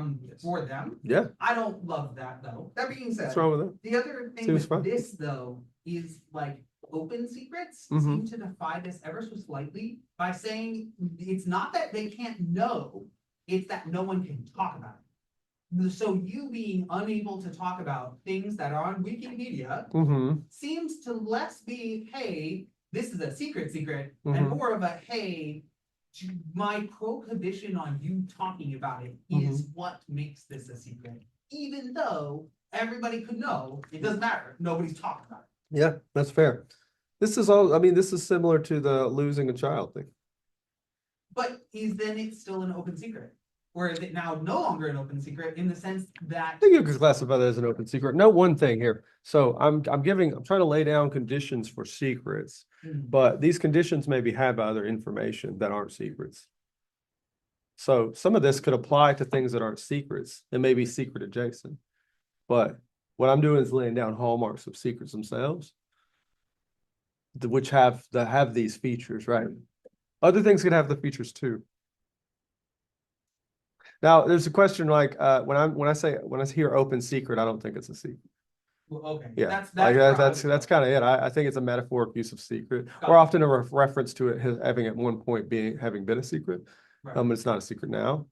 them. Yeah. I don't love that though. That being said, What's wrong with it? the other thing Seems with fun. this though is like open secrets Mhm. seem to defy this ever so slightly by saying it's not that they can't know, it's that no one can talk about it. So you being unable to talk about things that are on Wikipedia Mm-hmm. seems to less be, hey, this is a secret, and Mhm. more of a, hey, my prohibition on you talking about it is what makes this a secret. Even though everybody could know, it doesn't matter. Nobody's talking about it. Yeah, that's fair. This is similar to the losing a child thing. But then it's still an open secret? Or is it now no longer an open secret in the sense that I think you could classify that as an open secret. Note one thing here. So I'm trying to lay down conditions for secrets, but these conditions may be had by other information that aren't secrets. So some of this could apply to things that aren't secrets and maybe secret adjacent. But what I'm doing is laying down hallmarks of secrets themselves, which have these features, right? Other things can have the features too. Now, there's a question like when I hear open secret, I don't think it's a secret. well, okay. Yeah, That's like where I that's was kind of it. I think it's a metaphoric use of secret, Got or it. often a reference to it having at one point having been a secret. Right. It's not a secret now.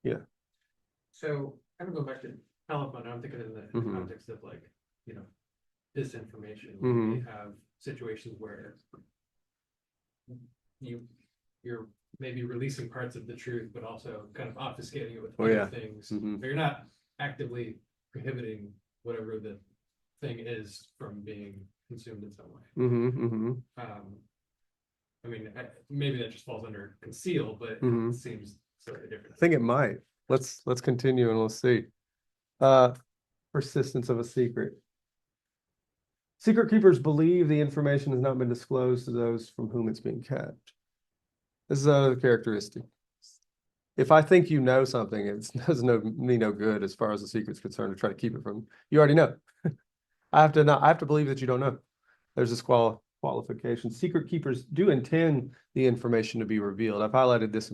Yeah. so kind of go back to telephone, I'm thinking in the Mhm. context of like, disinformation. Mhm. We have situations where you're maybe releasing parts of the truth, but also kind of obfuscating it with Oh, other yeah. things. Mhm. So you're not actively prohibiting whatever the thing is from being consumed in some way. Mm-hmm. Mm-hmm. I mean, maybe that just falls under conceal, but Mhm. it seems slightly different. I think it might. Let's continue and let's see. Persistence of a secret. Secret keepers believe the information has not been disclosed to those from whom it's being kept. This is a characteristic. If I think you know something, it does me no good as far as the secret's concerned to try to keep it from you. You already know. I have to believe that you don't know. There's this qualification. Secret keepers do intend the information to be revealed. I've highlighted this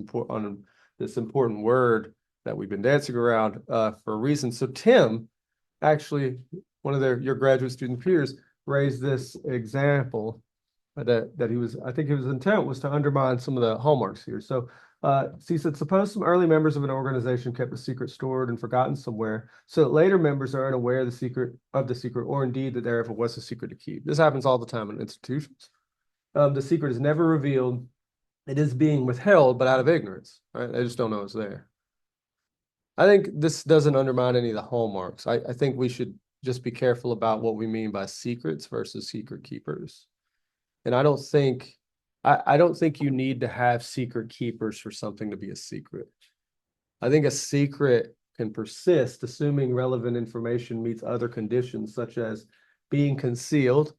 important word that we've been dancing around for a reason. So Tim, actually, one of your graduate student peers raised this example that he was, I think his intent was to undermine some of the hallmarks here. So he said, suppose some early members of an organization kept a secret stored and forgotten somewhere, so that later members are unaware of the secret, or indeed that there ever was a secret to keep. This happens all the time in institutions. The secret is never revealed. It is being withheld, but out of ignorance, right? They just don't know it's there. I think this doesn't undermine any of the hallmarks. I think we should just be careful about what we mean by secrets versus secret keepers. And I don't think you need to have secret keepers for something to be a secret. I think a secret can persist, assuming relevant information meets other conditions, such as being concealed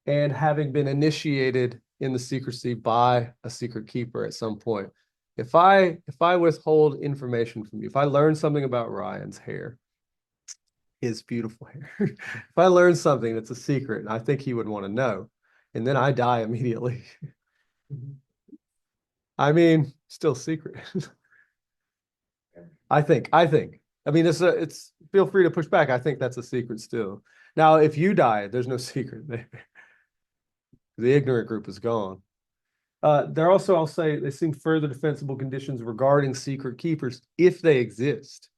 and having been initiated in the secrecy by a secret keeper at some point. If I withhold information from you, if I learn something about Ryan's hair, his beautiful hair, if I learn something that's a secret, and I think he would want to know, and then I die immediately. I mean, still secret. I think. I mean, it's feel free to push back. I think that's a secret still. Now, if you die, there's no secret there. The ignorant group is gone. There also, I'll say, they seem further defensible conditions regarding secret keepers if they exist.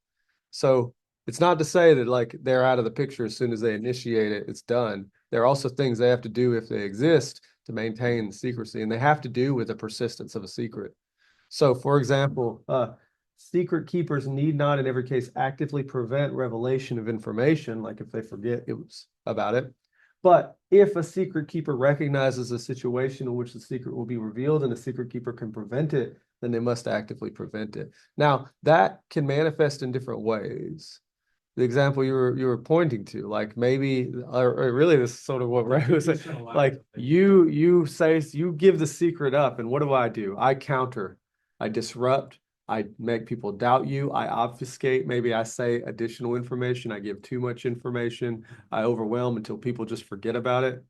So it's not to say that like they're out of the picture as soon as they initiate it, it's done. There are also things they have to do if they exist to maintain secrecy, and they have to do with the persistence of a secret. So, for example, secret keepers need not in every case actively prevent revelation of information, like if they forget it was about it. But if a secret keeper recognizes a situation in which the secret will be revealed and a secret keeper can prevent it, then they must actively prevent it. Now, that can manifest in different ways. The example you were pointing to, like maybe, or really this is sort of what Ray was saying, like you say, you give the secret up, and what do? I counter, I disrupt, I make people doubt you, I obfuscate, maybe I say additional information, I give too much information, I overwhelm until people just forget about it.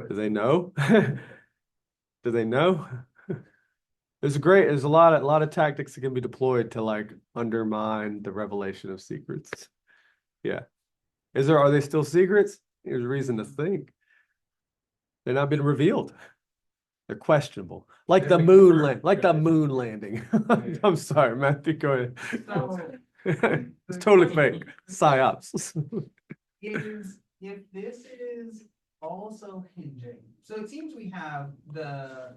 Do they know? Do they know? There's a lot of tactics that can be deployed to like undermine the revelation of secrets. Yeah. Are they still secrets? There's reason to think. They're not been revealed. They're questionable. Like the moon landing. I'm sorry, Matthew, go ahead. So It's totally fake. Psyops. If this is also hinging, so it seems we have the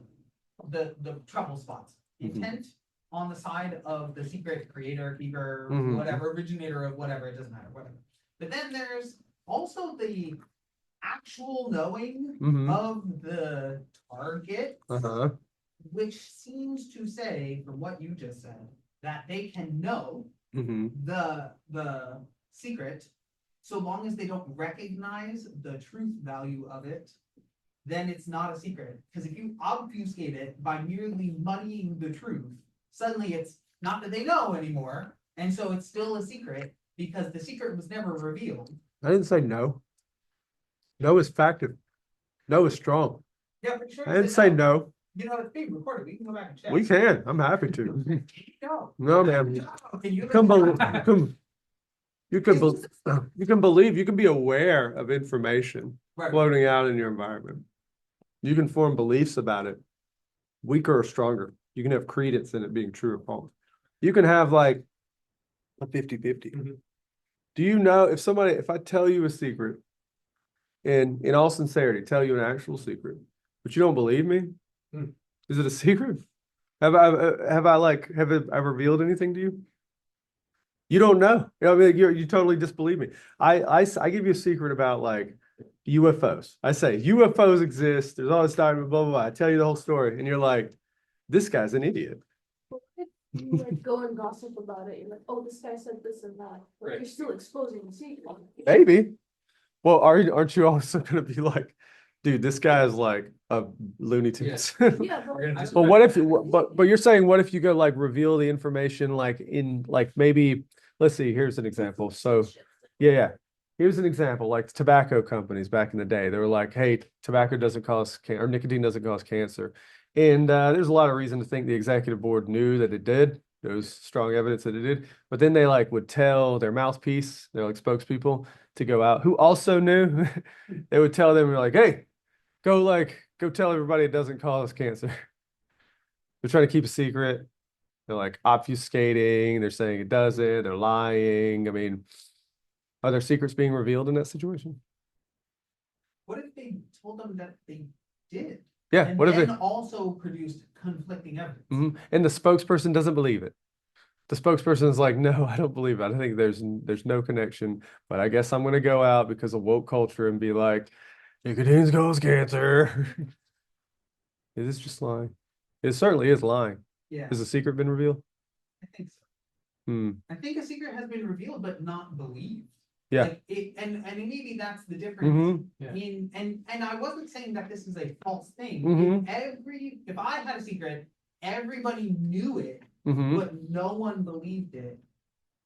trouble spots. Intent on the side of the secret creator, keeper, whatever, originator of whatever, it doesn't matter, whatever. But then there's also the actual knowing of the target, which seems to say, from what you just said, that they can know the secret so long as they don't recognize the truth value of it. Then it's not a secret. Because if you obfuscate it by merely muddying the truth, suddenly it's not that they know anymore. And so it's still a secret because the secret was never revealed. I didn't say no. No is factive. No is strong. Yeah, but sure. I didn't say no. You know, it's being recorded. We can go back and check. We can. I'm happy to. No, man. you can believe, you can be aware of information floating out in your environment. You can form beliefs about it, weaker or stronger. You can have credence in it being true or false. You can have like a 50-50. Do you know if I tell you a secret, and in all sincerity, tell you an actual secret, but you don't believe me? Is it a secret? Have I revealed anything to you? You don't know. I mean, you totally disbelieve me. I give you a secret about like UFOs. I say UFOs exist. There's all this time, blah, blah, blah. I tell you the whole story, and you're like, this guy's an idiot. You like go and gossip about it. You're like, oh, this guy said this and that. But Right. you're still exposing the secret. Maybe. Well, aren't you also going to be like, dude, this guy is like a Looney Tunes. Yeah, but But what if but you're saying what if you go like reveal the information like in like maybe let's see, here's an example. So yeah. Here's an example, like tobacco companies back in the day, they were like, hey, tobacco doesn't cause or nicotine doesn't cause cancer. And there's a lot of reason to think the executive board knew that it did. There was strong evidence that it did. But then they like would tell their mouthpiece, they're like spokespeople, to go out who also knew. They would tell them, like, hey, go tell everybody it doesn't cause cancer. They're trying to keep a secret. They're like obfuscating. They're saying it doesn't. They're lying. I mean, are there secrets being revealed in that situation? What if they told them that they did? Yeah. And What if then it? also produced conflicting evidence? And the spokesperson doesn't believe it. The spokesperson is like, no, I don't believe it. I think there's no connection. But I guess I'm going to go out because of woke culture and be like, nicotine causes cancer. Is this just lying? It certainly is lying. Yeah, Has a secret been revealed? I think so. Hmm. I think a secret has been revealed, but not believed. Yeah. Like and maybe that's the difference Mm-hmm. Yeah. and I wasn't saying that this is a false thing. Mhm. If I had a secret, everybody knew it, Mm-hmm. but no one believed it.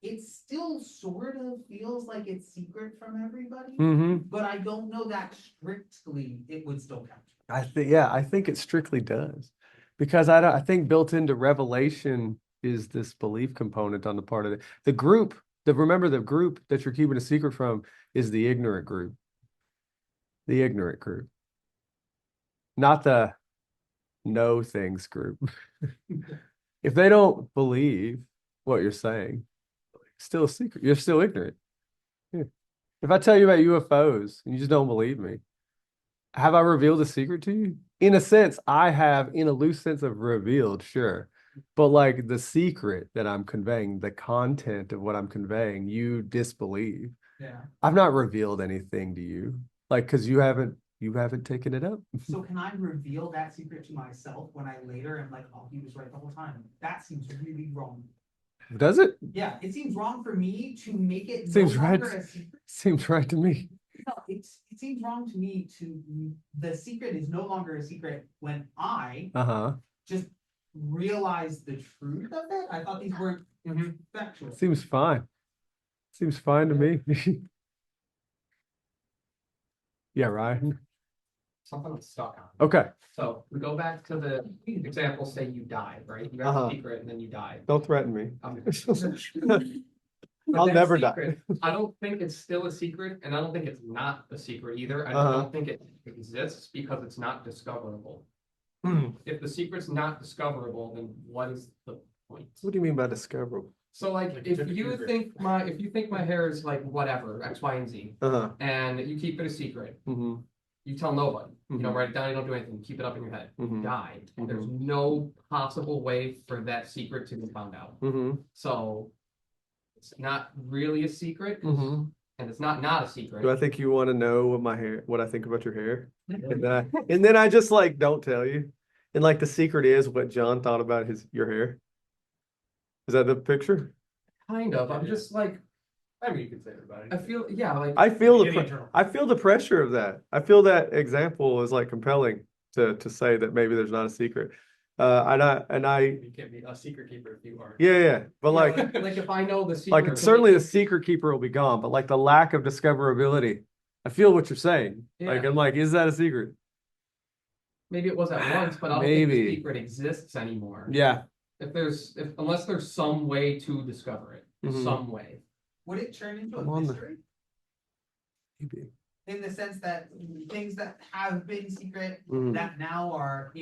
It still sort of feels like it's secret from everybody, Mm-hmm. but I don't know that strictly it would still count. I think it strictly does. Because I think built into revelation is this belief component on the part of the group. Remember the group that you're keeping a secret from is the ignorant group. The ignorant group. Not the know things group. If they don't believe what you're saying, still a secret. You're still ignorant. Yeah. If I tell you about UFOs and you just don't believe me, have I revealed a secret to you? In a sense, I have, in a loose sense of revealed, sure. But like the secret that I'm conveying, the content of what I'm conveying, you disbelieve. Yeah. I've not revealed anything to you. Like, because you haven't taken it up. So can I reveal that secret to myself when I later am like, oh, he was right the whole time? That seems really wrong. Does it? Yeah, it seems wrong for me to make it Seems no right. longer a secret. Seems right to me. No, it seems wrong to me to the secret is no longer a secret when I Uh-huh. just realize the truth of it. I thought these weren't factual. Seems fine. Seems fine to me. Yeah, Ryan. Something I'm stuck on. Okay. So we go back to the example, say you died, right? You have a secret and then you died. Don't threaten me. But I'll that never secret, die. I don't think it's still a secret, and I don't think it's not a secret either. I just Uh-huh. don't think it exists because it's not discoverable. Hmm. If the secret's not discoverable, then what is the point? What do you mean by discoverable? So like, if you think my hair is like whatever, X, Y, and Z, Uh-huh. and you keep it a secret, Mm-hmm. you tell nobody, you don't Mhm. write it down, you don't do anything, you keep it up in your head, you Mhm. die. Mhm. There's no possible way for that secret to be found out. Mm-hmm. So it's not really a secret, Mm-hmm. and it's not a secret. Do I think you want to know what I think about your hair? And then I just like don't tell you. And like the secret is what John thought about your hair. Is that the picture? Kind of. I'm just like, I mean, you could say everybody. I feel, yeah, like I feel Any internal. I feel the pressure of that. I feel that example is like compelling to say that maybe there's not a secret. You can't be a secret keeper if you are. Yeah. But yeah, like like if I know the secret, like certainly the secret keeper will be gone, but like the lack of discoverability. I feel what you're saying. Like Yeah. I'm like, is that a secret? maybe it was at once, but I don't think Maybe. the secret exists anymore. Yeah. Unless there's some way to discover it, Mhm. some way. Would it turn into I'm a on the- mystery? Maybe. In the sense that things that have been secret Mhm. that now are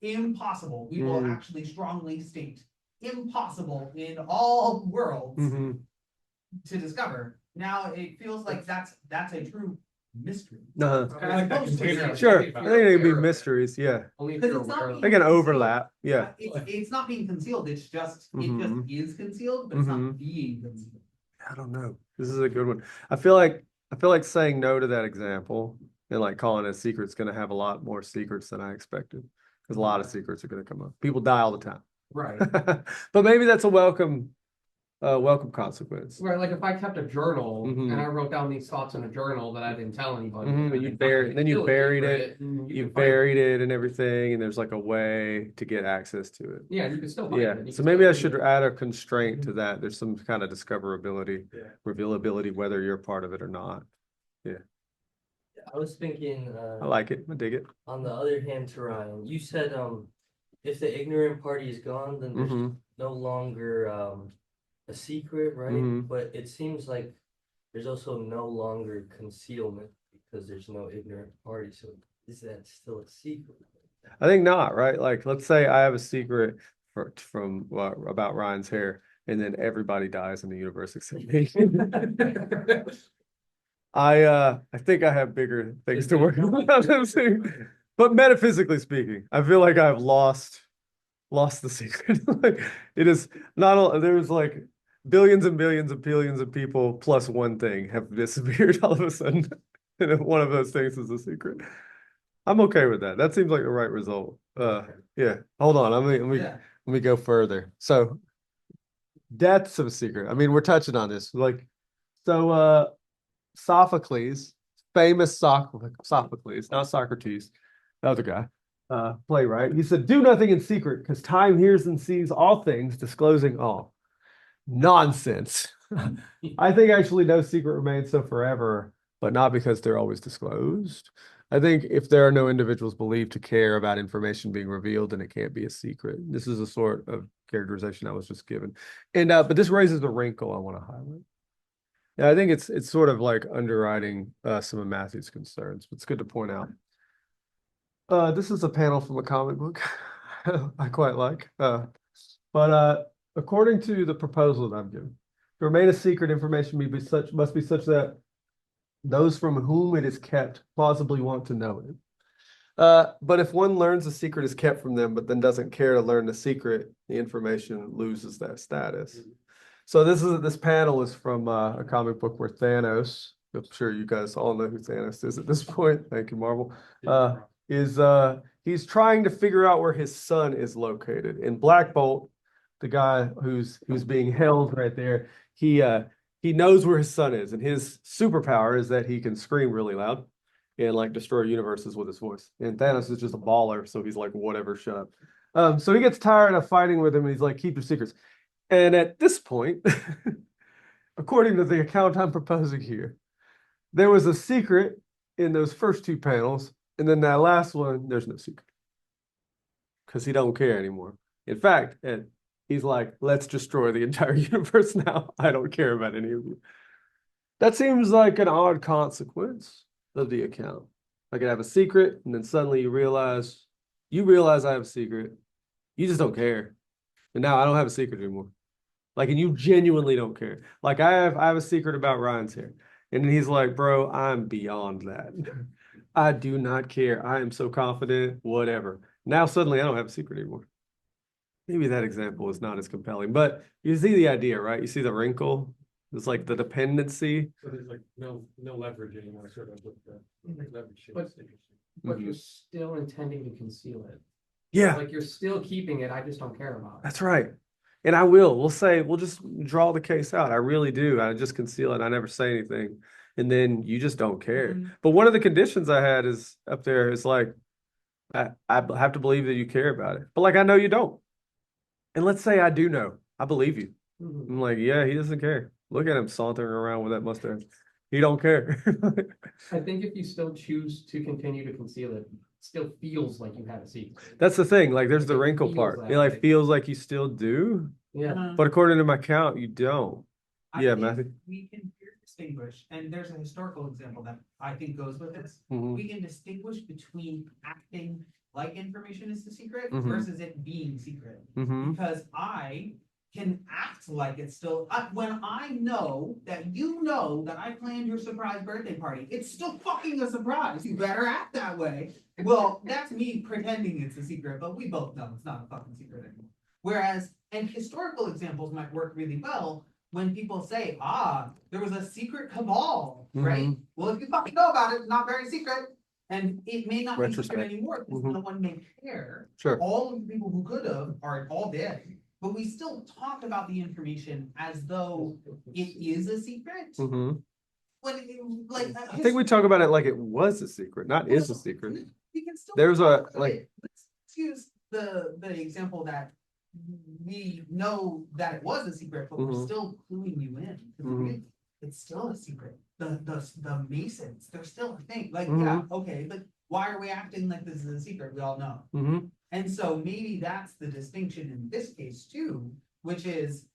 impossible, we will Mm. actually strongly state impossible in all worlds Mhm. to discover. Now it feels like that's a true mystery. Uh-huh. Kind of like that container. Sure. I If think you're it'd be aware of it. mysteries. Yeah. Only if Because you're it's not aware of being They it. can concealed. overlap. Yeah. It's not being concealed, it's just Mhm. is concealed, but it's not Mhm. being concealed. I don't know. This is a good one. I feel like saying no to that example and like calling it a secret is going to have a lot more secrets than I expected. Because a lot of secrets are going to come up. People die all the time. Right. But maybe that's a welcome welcome consequence. Right, like if I kept a journal Mhm. and I wrote down these thoughts in a journal that I didn't tell anybody. Mhm, and you then buried- then you still a buried secret, it. and You could find it. buried it and everything, and there's like a way to get access to it. Yeah, you can still find Yeah, it. You so can maybe still I read should it. add a constraint to that. There's some kind of discoverability, Yeah. revealability, whether you're part of it or not. I was thinking, I like it. I dig it. on the other hand, to Ryan, you said, if the ignorant party is gone, then there's Mm-hmm. no longer, a secret, right? Mhm. But it seems like there's also no longer concealment because there's no ignorant party. So is that still a secret? I think not, right? Like, let's say I have a secret from about Ryan's hair, and then everybody dies in the universe except me. I think I have bigger things to worry about. But metaphysically speaking, I feel like I've lost the secret. Like, it is not all, there's like billions and billions and billions of people plus one thing have disappeared all of a sudden. And if one of those things is a secret. I'm okay with that. That seems like the right result. Yeah. Hold on. Let me go further. So death's of a secret. I mean, we're touching on this. Like, so Sophocles, famous Sophocles, not Socrates, the other guy, playwright. He said, "Do nothing in secret, because time hears and sees all things, disclosing all." Nonsense. I think actually no secret remains so forever, but not because they're always disclosed. I think if there are no individuals believed to care about information being revealed, then it can't be a secret. This is a sort of characterization I was just given. And but this raises a wrinkle I want to highlight. Yeah, I think it's sort of like underwriting some of Matthew's concerns, but it's good to point out. This is a panel from a comic book I quite like. But according to the proposal that I'm given, to remain a secret, information must be such that those from whom it is kept plausibly want to know it. But if one learns a secret is kept from them, but then doesn't care to learn the secret, the information loses that status. So this panel is from a comic book where Thanos, I'm sure you guys all know who Thanos is at this point. Thank you, Marvel. He's trying to figure out where his son is located. And Black Bolt, the guy who's being held right there, he knows where his son is, and his superpower is that he can scream really loud and like destroy universes with his voice. And Thanos is just a baller, so he's like, whatever, shut up. So he gets tired of fighting with him, and he's like, keep your secrets. And at this point, according to the account I'm proposing here, there was a secret in those first two panels, and then that last one, there's no secret. Because he don't care anymore. In fact, he's like, let's destroy the entire universe now. I don't care about any of you. That seems like an odd consequence of the account. I could have a secret, and then suddenly you realize I have a secret. You just don't care. And now I don't have a secret anymore. Like, and you genuinely don't care. Like, I have a secret about Ryan's hair. And he's like, bro, I'm beyond that. I do not care. I am so confident, whatever. Now suddenly I don't have a secret anymore. Maybe that example is not as compelling, but you see the idea, right? You see the wrinkle. It's like the dependency. So there's like no leverage anymore, sort of with the leverage. But you're still intending to conceal it. Yeah, Like you're still keeping it. I just don't care about it. that's right. And I will. We'll just draw the case out. I really do. I just conceal it. I never say anything. And then you just don't care. Mhm. But one of the conditions I had is up there is like, I have to believe that you care about it. But like, I know you don't. And let's say I do know. I believe you. Mhm. I'm like, yeah, he doesn't care. Look at him sauntering around with that mustache. He don't care. I think if you still choose to continue to conceal it, it still feels like you have a secret. That's the thing. Like, there's Like, the it wrinkle feels part. that It like way. feels like you still do, Yeah. but according to my count, you don't. I Yeah, think Matthew. we can here distinguish, and there's a historical example that I think goes with this. Mhm. We can distinguish between acting like information is the secret Mhm. versus it being secret. Mhm. Because I can act like it's still, when I know that you know that I planned your surprise birthday party, it's still fucking a surprise. You better act that way. Well, that's me pretending it's a secret, but we both know it's not a fucking secret anymore. Whereas, and historical examples might work really well when people say, there was a secret cabal, right? Mhm. Well, if you fucking know about it, it's not very secret. And it may not be secret Retrospect. anymore because Mhm. no one may care. Sure. All of the people who could have are all dead. but we still talk about the information as though it is a secret. Mhm. When like I think we talk about it like it was a secret, not is a secret. we can still There's talk a, about like- it. Let's use the example that we know that it was a secret, but we're Mhm. still cluing you in. 'Cause Mhm. really, it's still a secret. The Masons, they're still a thing. Like, Mhm. yeah, okay, but why are we acting like this is a secret? We all know. Mhm. And so maybe that's the distinction in this case too, which is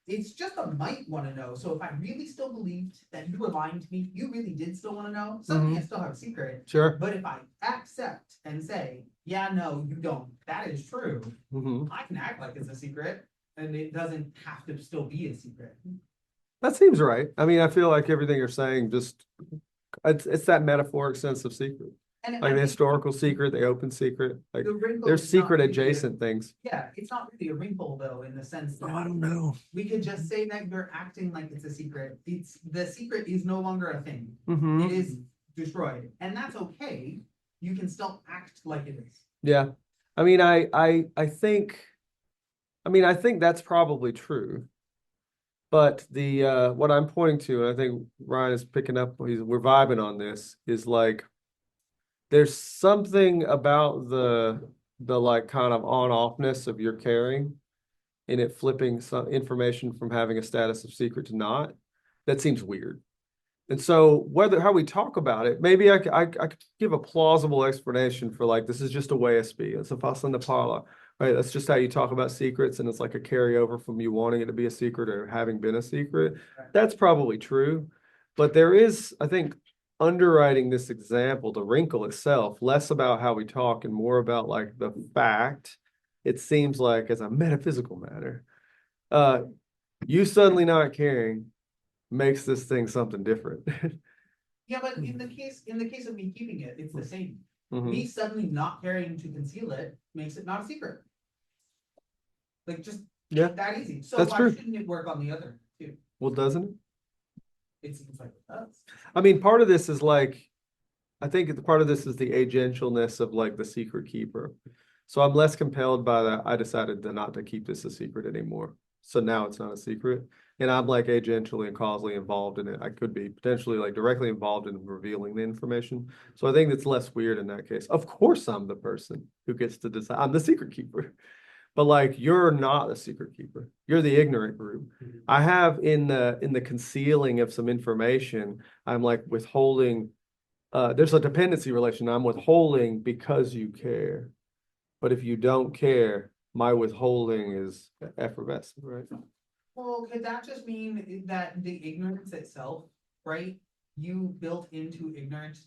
it's just a might want to know. So if I really still believed that you were lying to me, you really did still want to know, suddenly I still have a secret. Sure. But if I accept and say, yeah, no, you don't, that is true, Mhm. I can act like it's a secret and it doesn't have to still be a secret. That seems right. I mean, I feel like everything you're saying just, it's that metaphoric sense of secret. And Like I the think historical secret, the open secret, like the wrinkle there's is not secret really adjacent things. Yeah, it's not really a wrinkle though, in the sense Oh, that I don't know. we could just say that you're acting like it's a secret. It's the secret is no longer a thing. Mhm. It is destroyed, and that's okay. You can still act like it is. Yeah. I mean, I think, I think that's probably true. But the what I'm pointing to, and I think Ryan is picking up, we're vibing on this, is like there's something about the like kind of on-offness of your caring and it flipping some information from having a status of secret to not, that seems weird. And so how we talk about it, maybe I could give a plausible explanation for like, this is just a way of speaking. It's a fuss in the parlor, right? That's just how you talk about secrets. And it's like a carryover from you wanting it to be a secret or having been a secret. That's probably true. But there is, I think, underwriting this example, the wrinkle itself, less about how we talk and more about like the fact, it seems like as a metaphysical matter, you suddenly not caring makes this thing something different. Yeah, but in the case of me keeping it, it's the same. Mhm. Me suddenly not caring to conceal it makes it not a secret. Like just Yeah, that easy. So that's why true. shouldn't it work on the other too? Well, doesn't it? It seems like it does. I mean, part of this is like, I think part of this is the agentialness of like the secret keeper. So I'm less compelled by that. I decided to not to keep this a secret anymore. So now it's not a secret. And I'm like agentially and causally involved in it. I could be potentially like directly involved in revealing the information. So I think it's less weird in that case. Of course, I'm the person who gets to decide. I'm the secret keeper. But like you're not the secret keeper. You're the ignorant group. I have in the concealing of some information, I'm like withholding. There's a dependency relation. I'm withholding because you care. But if you don't care, my withholding is effervescent, right? Well, could that just mean that the ignorance itself, right? You built into ignorance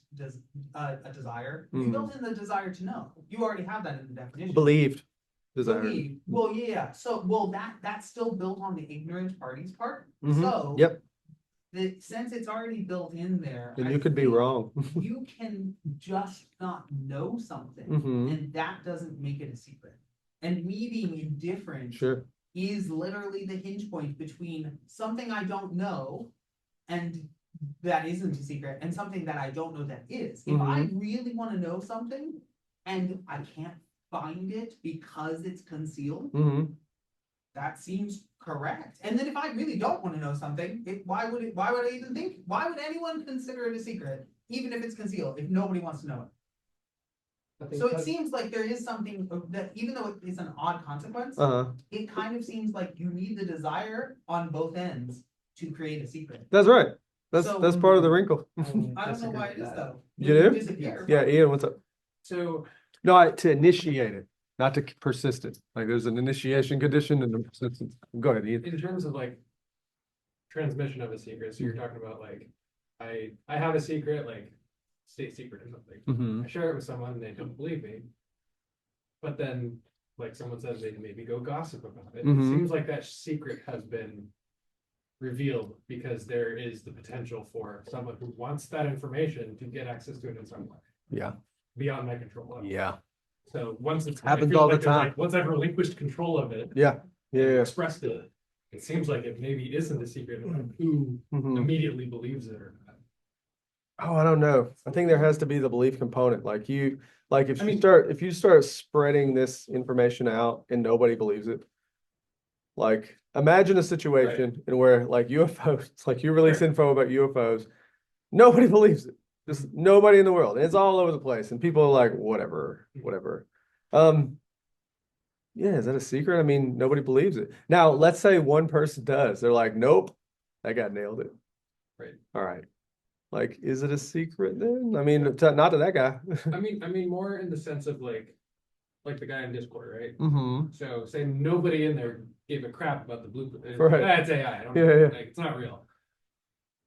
a desire. You built in the desire to know. You already have that in the definition. Believed desire. Believe. Well, yeah. So, well, that's still built on the ignorant party's part. Mhm. So, Yep. since it's already built in there, And I you could be think wrong. you can just not know something, Mhm. and that doesn't make it a secret. And me being indifferent Sure. is literally the hinge point between something I don't know and that isn't a secret and something that I don't know that is. If I really want to know something and I can't find it because it's concealed, that seems correct. And then if I really don't want to know something, why would I even think? Why would anyone consider it a secret, even if it's concealed, if nobody wants to know it? So it seems like there is something that, even though it is an odd consequence, it kind of seems like you need the desire on both ends to create a secret. That's right. That's So- part of the wrinkle. I don't know why it is though. You It do? would disappear. Yeah, Ian, what's up? So No, to initiate it, not to persist it. Like there's an initiation condition and a persistence. Go ahead, Ian. in terms of like transmission of a secret, so you're talking about like, I have a secret, like state secret or something. I share it with someone and they don't believe me. But then like someone says they maybe go gossip about it. It seems like that secret has been revealed because there is the potential for someone who wants that information to get access to it in some way. Yeah. Beyond my control level. Yeah. So once it's Happens I feel all the like there's, time. once I've relinquished control of it, Yeah. Yeah. expressed it, it seems like it maybe isn't a secret, no matter who immediately believes it or not. Oh, I don't know. I think there has to be the belief component. Like if I mean- you start spreading this information out and nobody believes it, Like, imagine a situation in where like UFOs, it's like you release info about UFOs, nobody believes it. Just nobody in the world. And it's all over the place. And people are like, whatever, whatever. Yeah, is that a secret? I mean, nobody believes it. Now, let's say one person does. They're like, nope, that guy nailed it. Right. All right. Like, is it a secret then? I mean, not to that guy. I mean, more in the sense of like the guy in Discord, right? Mm-hmm. So say nobody in there gave a crap about the blueprint. Right. That's AI. I don't Yeah, know. yeah. Like, it's not real.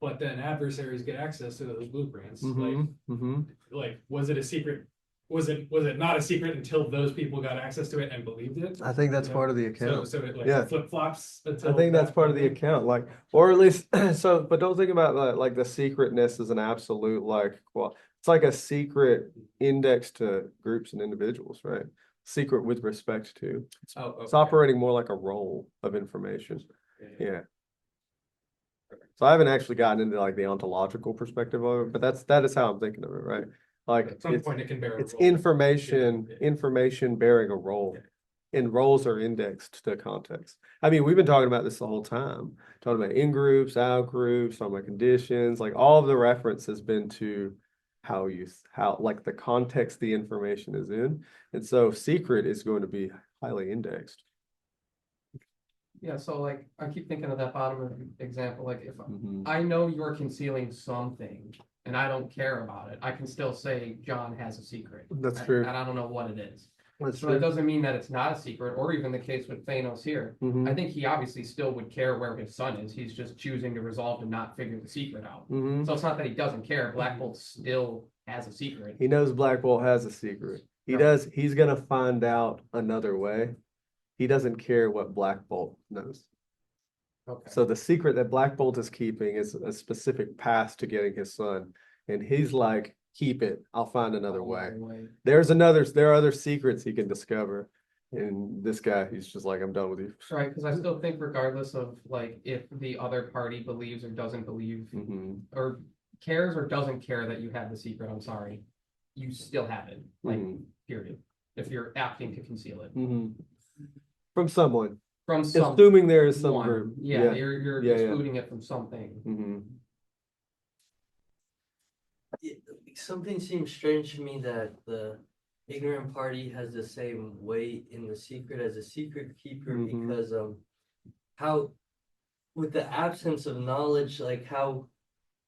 But then adversaries get access to those blueprints. Mm-hmm. Like, was it a secret? Was it not a secret until those people got access to it and believed it? I think that's You know? part of the account. So it like Yeah. flip-flops I until think that's that part of the point. account, like, or at least so. But don't think about like the secretness as an absolute, like, well, it's like a secret index to groups and individuals, right? Secret with respect to. It's Okay. operating more like a role of information. Yeah. Yeah. So I haven't actually gotten into like the ontological perspective of it, but that is how I'm thinking of it, right? Like At some point, it can bear a it's role. information, Yeah. information bearing a role. Yeah. And roles are indexed to context. I mean, we've been talking about this the whole time, talking about in groups, out groups, talking about conditions, like all of the reference has been to how like the context the information is in. And so secret is going to be highly indexed. Yeah, so like, I keep thinking of that bottom example, like if Mhm. I know you're concealing something and I don't care about it, I can still say John has a secret. That's true. And I don't know what it is. That's So that doesn't mean that it's not a secret, or even the case with Thanos here. Mhm. I think he obviously still would care where his son is. He's just choosing to resolve to not figure the secret out. Mhm. So it's not that he doesn't care. Black Bolt still has a secret. He knows Black Bolt has a secret. He Right. does. He's gonna find out another way. He doesn't care what Black Bolt knows. Okay. So the secret that Black Bolt is keeping is a specific path to getting his son. And he's like, keep it. I'll find another way. There are other secrets he can discover. And this guy, he's just like, I'm done with you. Right, because I still think regardless of like if the other party believes or doesn't believe Mhm. or cares or doesn't care that you have the secret, I'm sorry, you still have it, like, Mhm. period. If you're acting to conceal it Mhm. From someone, from some assuming there is some one. group. Yeah, you're Yeah, yeah. excluding it from something. Mhm. Something seems strange to me that the ignorant party has the same weight in the secret as a secret keeper Mhm. because how with the absence of knowledge, like how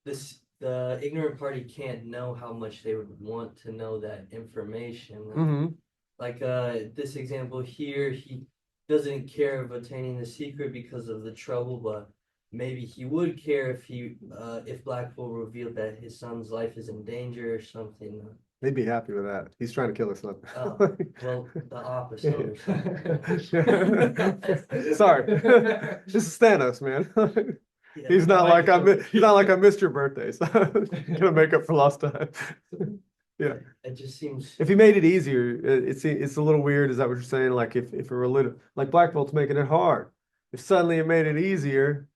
the ignorant party can't know how much they would want to know that information. Mhm. Like this example here, he doesn't care of attaining the secret because of the trouble, but maybe he would care if Blackpool revealed that his son's life is in danger or something. They'd be happy with that. He's trying to kill his son. Oh, well, the opposite. Or something. Sorry. This is Thanos, man. Yeah, He's not like I missed your birthday, so gonna make up for lost time. Yeah. It just seems. If he made it easier, it's a little weird. Is that what you're saying? Like if it were little, like Black Bolt's making it hard. If suddenly it made it easier,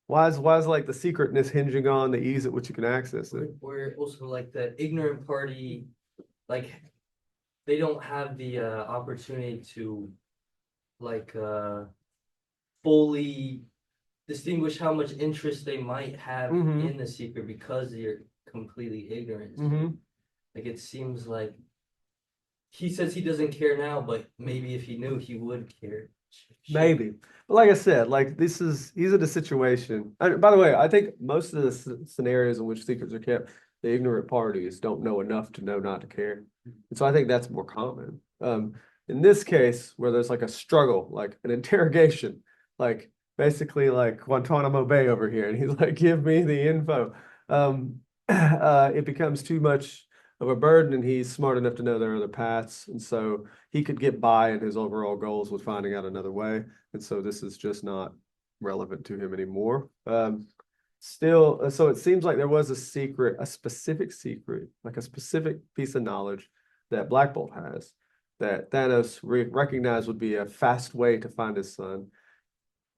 why is like the secretness hinging on the ease at which you can access it? Where also like the ignorant party, like they don't have the opportunity to like fully distinguish how much interest they might have Mhm. in the secret because they're completely ignorant. Mhm. Like it seems like he says he doesn't care now, but maybe if he knew, he would care. Maybe. But like I said, like he's in a situation. And by the way, I think most of the scenarios in which secrets are kept, the ignorant parties don't know enough to know not to care. And so I think that's more common. In this case, where there's like a struggle, like an interrogation, like basically like Guantanamo Bay over here, and he's like, give me the info. It becomes too much of a burden, and he's smart enough to know there are other paths, and so he could get by in his overall goals with finding out another way, and so this is just not relevant to him anymore. Still, so it seems like there was a specific secret, like a specific piece of knowledge that Black Bolt has that Thanos recognized would be a fast way to find his son.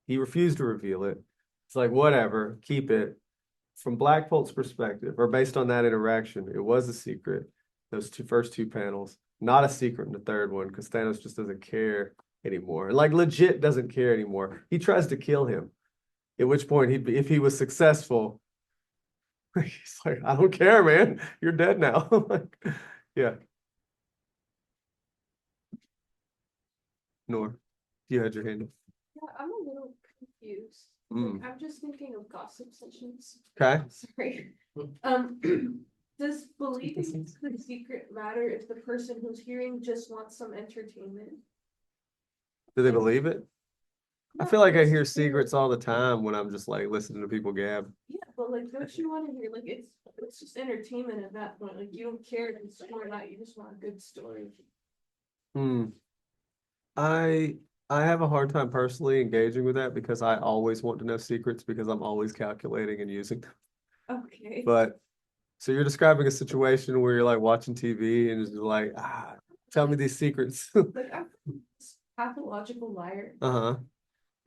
He refused to reveal it. It's like, whatever, keep it. From Black Bolt's perspective, or based on that interaction, it was a secret. Those first two panels, not a secret in the third one, because Thanos just doesn't care anymore. Like legit doesn't care anymore. He tries to kill him. At which point if he was successful, he's like, I don't care, man. You're dead now. Like, yeah. Nor, you had your hand up. Yeah, I'm a little confused. Mm. Like, I'm just thinking of gossip sessions. Okay. Sorry. Does believing the secret matter if the person who's hearing just wants some entertainment? Do they believe it? I feel like I hear secrets all the time when I'm just like listening to people gab. Yeah, but like, don't you want to hear, like, it's just entertainment at that point. Like, you don't care if it's true or not, you just want a good story. Hmm. I have a hard time personally engaging with that because I always want to know secrets because I'm always calculating and using them. Okay. But so you're describing a situation where you're like watching TV and it's like, tell me these secrets. Like, I'm this pathological liar, Uh-huh.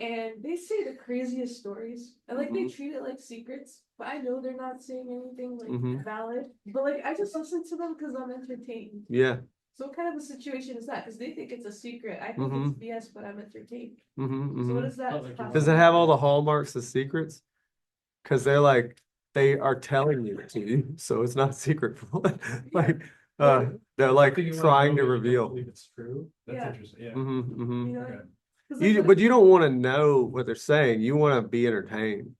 and they say the craziest stories, and like they treat it like secrets, but I know they're not saying anything like valid. But like, I just listen to them because I'm entertained. Yeah. So what kind of a situation is that? Because they think it's a secret. I think it's BS, but I'm entertained. So what is that? Does it have all the hallmarks of secrets? Because they're like, they are telling you to you, so it's not a secret. Like, they're like trying to reveal. Believe it's true. That's Yeah. interesting. Yeah. You know? Okay. 'Cause, like, But you don't want to know what they're saying. You want to be entertained.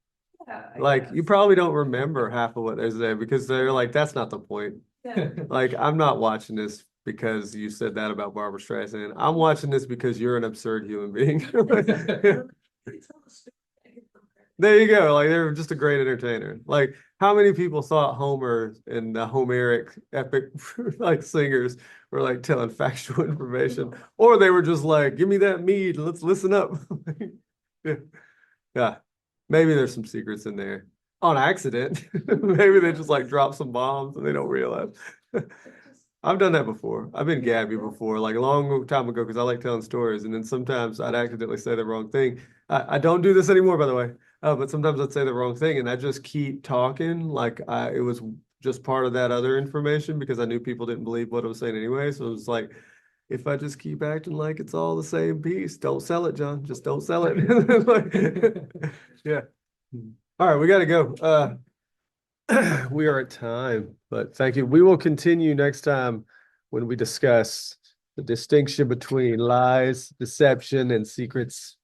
yeah, I Like you guess. probably don't remember half of what they're saying because they're like, that's not the point. Yeah. Like, I'm not watching this because you said that about Barbara Streisand. I'm watching this because you're an absurd human being. There you go. Like they're just a great entertainer. Like how many people thought Homer and the Homeric epic like singers were like telling factual information, or they were just like, "Give me that mead, let's listen up." Yeah, yeah. Maybe there's some secrets in there on accident. Maybe they just like drop some bombs and they don't realize. I've done that before. I've been Gabby before, like a long time ago, because I like telling stories, and then sometimes I'd accidentally say the wrong thing. I don't do this anymore, by the way. But sometimes I'd say the wrong thing, and I just keep talking like it was just part of that other information because I knew people didn't believe what I was saying anyway. So it was like, if I just keep acting like it's all the same piece, don't sell it, John. Just don't sell it. Like, yeah. All right, we got to go. We are at time, but thank you. We will continue next time when we discuss the distinction between lies, deception, and secrets.